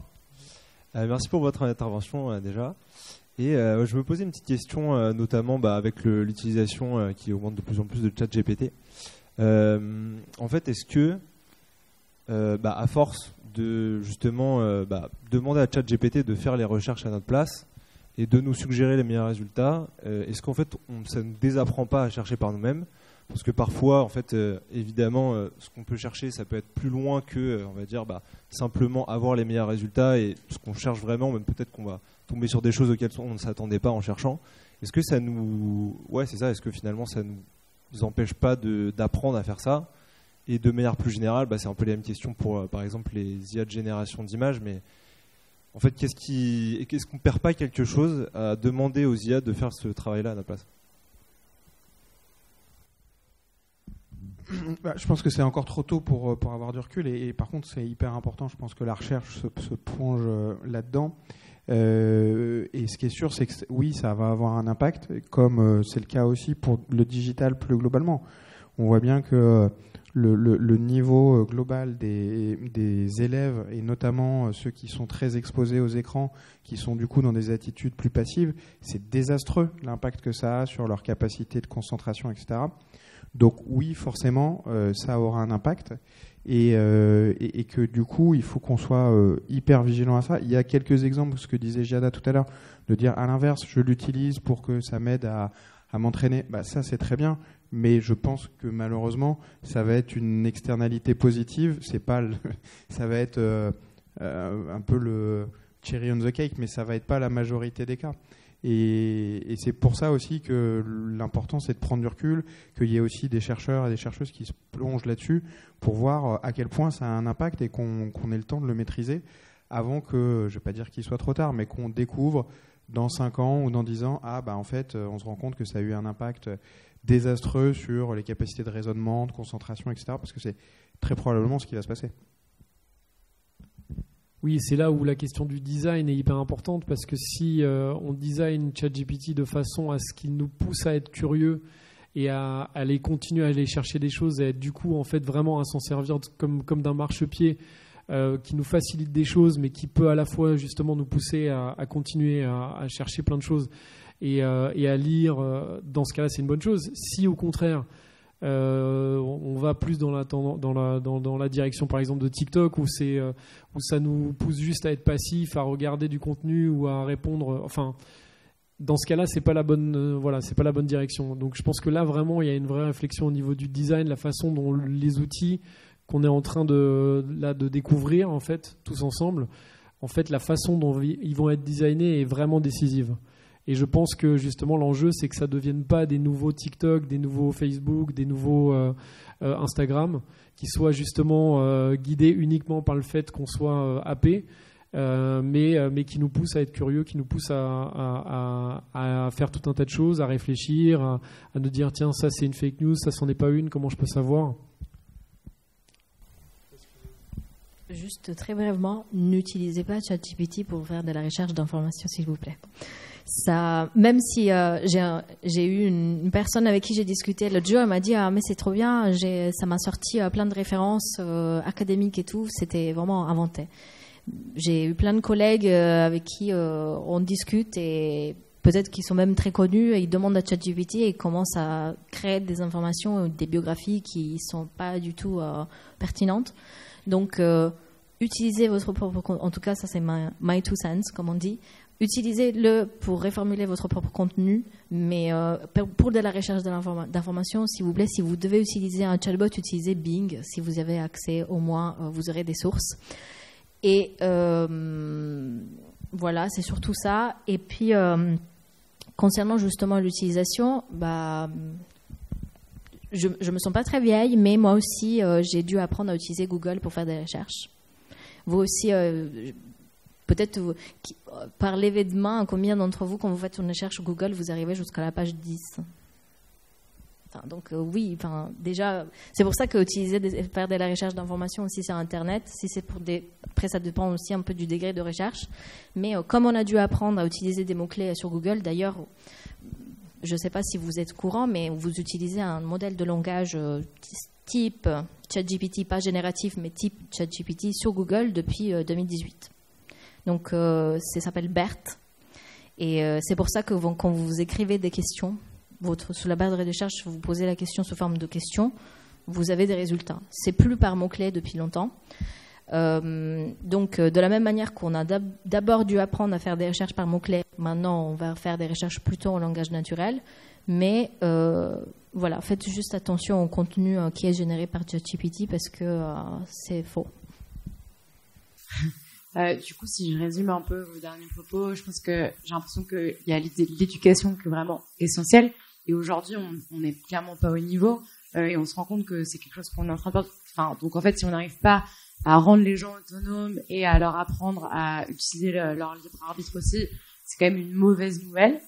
Speaker 9: Merci pour votre intervention déjà. Et je me posais une petite question, notamment avec l'utilisation qui augmente de plus en plus de ChatGPT. En fait, est-ce que, à force de justement demander à ChatGPT de faire les recherches à notre place et de nous suggérer les meilleurs résultats, est-ce qu'en fait ça ne désapprend pas à chercher par nous-mêmes? Parce que parfois, en fait, évidemment, ce qu'on peut chercher, ça peut être plus loin que, on va dire, simplement avoir les meilleurs résultats, et ce qu'on cherche vraiment, même peut-être qu'on va tomber sur des choses auxquelles on ne s'attendait pas en cherchant. Est-ce que ça nous, est-ce que finalement ça nous vous empêche pas d'apprendre à faire ça. Et de manière plus générale, c'est un peu les mêmes questions pour, par exemple, les IA de génération d'images, mais en fait, qu'est-ce qu'on perd pas quelque chose à demander aux IA de faire ce travail-là à notre place?
Speaker 4: Je pense que c'est encore trop tôt pour avoir du recul, et par contre c'est hyper important. Je pense que la recherche se plonge là-dedans, et ce qui est sûr, c'est que oui, ça va avoir un impact, comme c'est le cas aussi pour le digital plus globalement. On voit bien que le niveau global des élèves, et notamment ceux qui sont très exposés aux écrans, qui sont du coup dans des attitudes plus passives, c'est désastreux l'impact que ça a sur leur capacité de concentration, etc. Donc oui, forcément, ça aura un impact, et que du coup, il faut qu'on soit hyper vigilant à ça. Il y a quelques exemples, ce que disait Giada tout à l'heure, de dire à l'inverse, je l'utilise pour que ça m'aide à m'entraîner. Ça, c'est très bien, mais je pense que malheureusement, ça va être une externalité positive. C'est pas ça va être un peu le cherry on the cake, mais ça va être pas la majorité des cas. Et c'est pour ça aussi que l'important, c'est de prendre du recul, qu'il y ait aussi des chercheurs et des chercheuses qui se plongent là-dessus pour voir à quel point ça a un impact, et qu'on ait le temps de le maîtriser avant que, je ne vais pas dire qu'il soit trop tard, mais qu'on découvre dans 5 ans ou dans 10 ans, en fait, on se rend compte que ça a eu un impact désastreux sur les capacités de raisonnement, de concentration, etc. Parce que c'est très probablement ce qui va se passer.
Speaker 3: Oui, c'est là où la question du design est hyper importante, parce que si on design ChatGPT de façon à ce qu'il nous pousse à être curieux et à aller continuer à aller chercher des choses, et être du coup en fait vraiment à s'en servir comme d'un marchepied qui nous facilite des choses, mais qui peut à la fois justement nous pousser à continuer à chercher plein de choses et à lire, dans ce cas-là c'est une bonne chose. Si au contraire on va plus dans la direction par exemple de TikTok, où ça nous pousse juste à être passif, à regarder du contenu ou à répondre, enfin dans ce cas-là c'est pas la bonne c'est pas la bonne direction. Donc je pense que là vraiment il y a une vraie réflexion au niveau du design, la façon dont les outils qu'on est en train de découvrir en fait tous ensemble, en fait la façon dont ils vont être designés est vraiment décisive. Et je pense que justement l'enjeu, c'est que ça ne devienne pas des nouveaux TikTok, des nouveaux Facebook, des nouveaux Instagram, qui soient justement guidés uniquement par le fait qu'on soit happé, mais qui nous poussent à être curieux, qui nous poussent à faire tout un tas de choses, à réfléchir, à nous dire tiens, ça c'est une fake news, ça c'en est pas une, comment je peux savoir?
Speaker 2: Juste très brièvement, n'utilisez pas ChatGPT pour faire de la recherche d'informations, s'il vous plaît. Ça, même si j'ai eu une personne avec qui j'ai discuté l'autre jour, elle m'a dit mais c'est trop bien, ça m'a sorti plein de références académiques et tout, c'était vraiment inventé. J'ai eu plein de collègues avec qui on discute, et peut-être qu'ils sont même très connus, et ils demandent à ChatGPT et commencent à créer des informations, des biographies qui sont pas du tout pertinentes. Donc utilisez votre propre contenu, en tout cas ça c'est my two cents comme on dit. Utilisez-le pour reformuler votre propre contenu, mais pour de la recherche d'informations, s'il vous plaît, si vous devez utiliser un chatbot, utilisez Bing. Si vous avez accès, au moins, vous aurez des sources. Et voilà, c'est surtout ça. Et puis, concernant justement l'utilisation, je me sens pas très vieille, mais moi aussi, j'ai dû apprendre à utiliser Google pour faire des recherches. Vous aussi... peut-être par lever de main, combien d'entre vous, quand vous faites une recherche Google, vous arrivez jusqu'à la page 10? Donc oui, déjà, c'est pour ça que faire de la recherche d'informations aussi sur Internet, si c'est pour après ça dépend aussi un peu du degré de recherche, mais comme on a dû apprendre à utiliser des mots-clés sur Google, d'ailleurs, je ne sais pas si vous êtes courant, mais vous utilisez un modèle de langage type ChatGPT, pas génératif, mais type ChatGPT sur Google depuis 2018. Donc, ça s'appelle BERT. Et c'est pour ça que quand vous écrivez des questions, sous la barre de recherche, vous posez la question sous forme de question, vous avez des résultats. C'est plus par mots-clés depuis longtemps. Donc, de la même manière qu'on a d'abord dû apprendre à faire des recherches par mots-clés, maintenant, on va faire des recherches plutôt en langage naturel. Mais voilà, faites juste attention au contenu qui est généré par ChatGPT, parce que c'est faux.
Speaker 1: Du coup, si je résume un peu vos derniers propos, je pense que j'ai l'impression qu'il y a l'éducation qui est vraiment essentielle, Et aujourd'hui, on n'est clairement pas au niveau, et on se rend compte que c'est quelque chose qu'on est en train de perdre. Enfin, donc en fait, si on n'arrive pas à rendre les gens autonomes et à leur apprendre à utiliser leur libre arbitre aussi, c'est quand même une mauvaise nouvelle.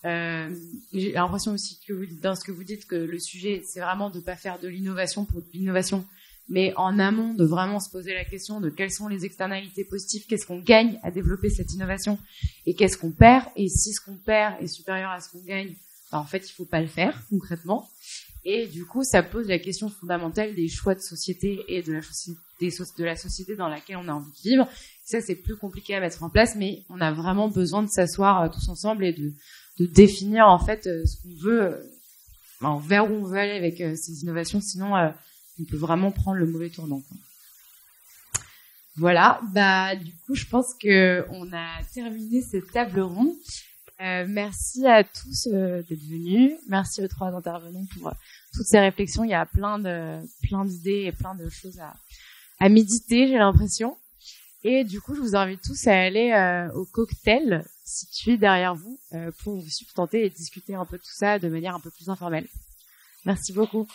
Speaker 1: J'ai l'impression aussi que dans ce que vous dites, que le sujet, c'est vraiment de pas faire de l'innovation pour de l'innovation, mais en amont, de vraiment se poser la question de quelles sont les externalités positives, qu'est-ce qu'on gagne à développer cette innovation, et qu'est-ce qu'on perd, et si ce qu'on perd est supérieur à ce qu'on gagne, ben en fait, il faut pas le faire, concrètement. Et du coup, ça pose la question fondamentale des choix de société et de la société dans laquelle on a envie de vivre. Ça, c'est plus compliqué à mettre en place, mais on a vraiment besoin de s'asseoir tous ensemble et de définir, en fait, ce qu'on veut, vers où on veut aller avec ces innovations, sinon, on peut vraiment prendre le mauvais tournant, quoi. Voilà, du coup, je pense qu'on a terminé cette table ronde. Merci à tous d'être venus. Merci aux 3 intervenants pour toutes ces réflexions. Il y a plein d'idées et plein de choses à méditer, j'ai l'impression. Et du coup, je vous invite tous à aller au cocktail situé derrière vous pour vous substanter et discuter un peu de tout ça de manière un peu plus informelle. Merci beaucoup.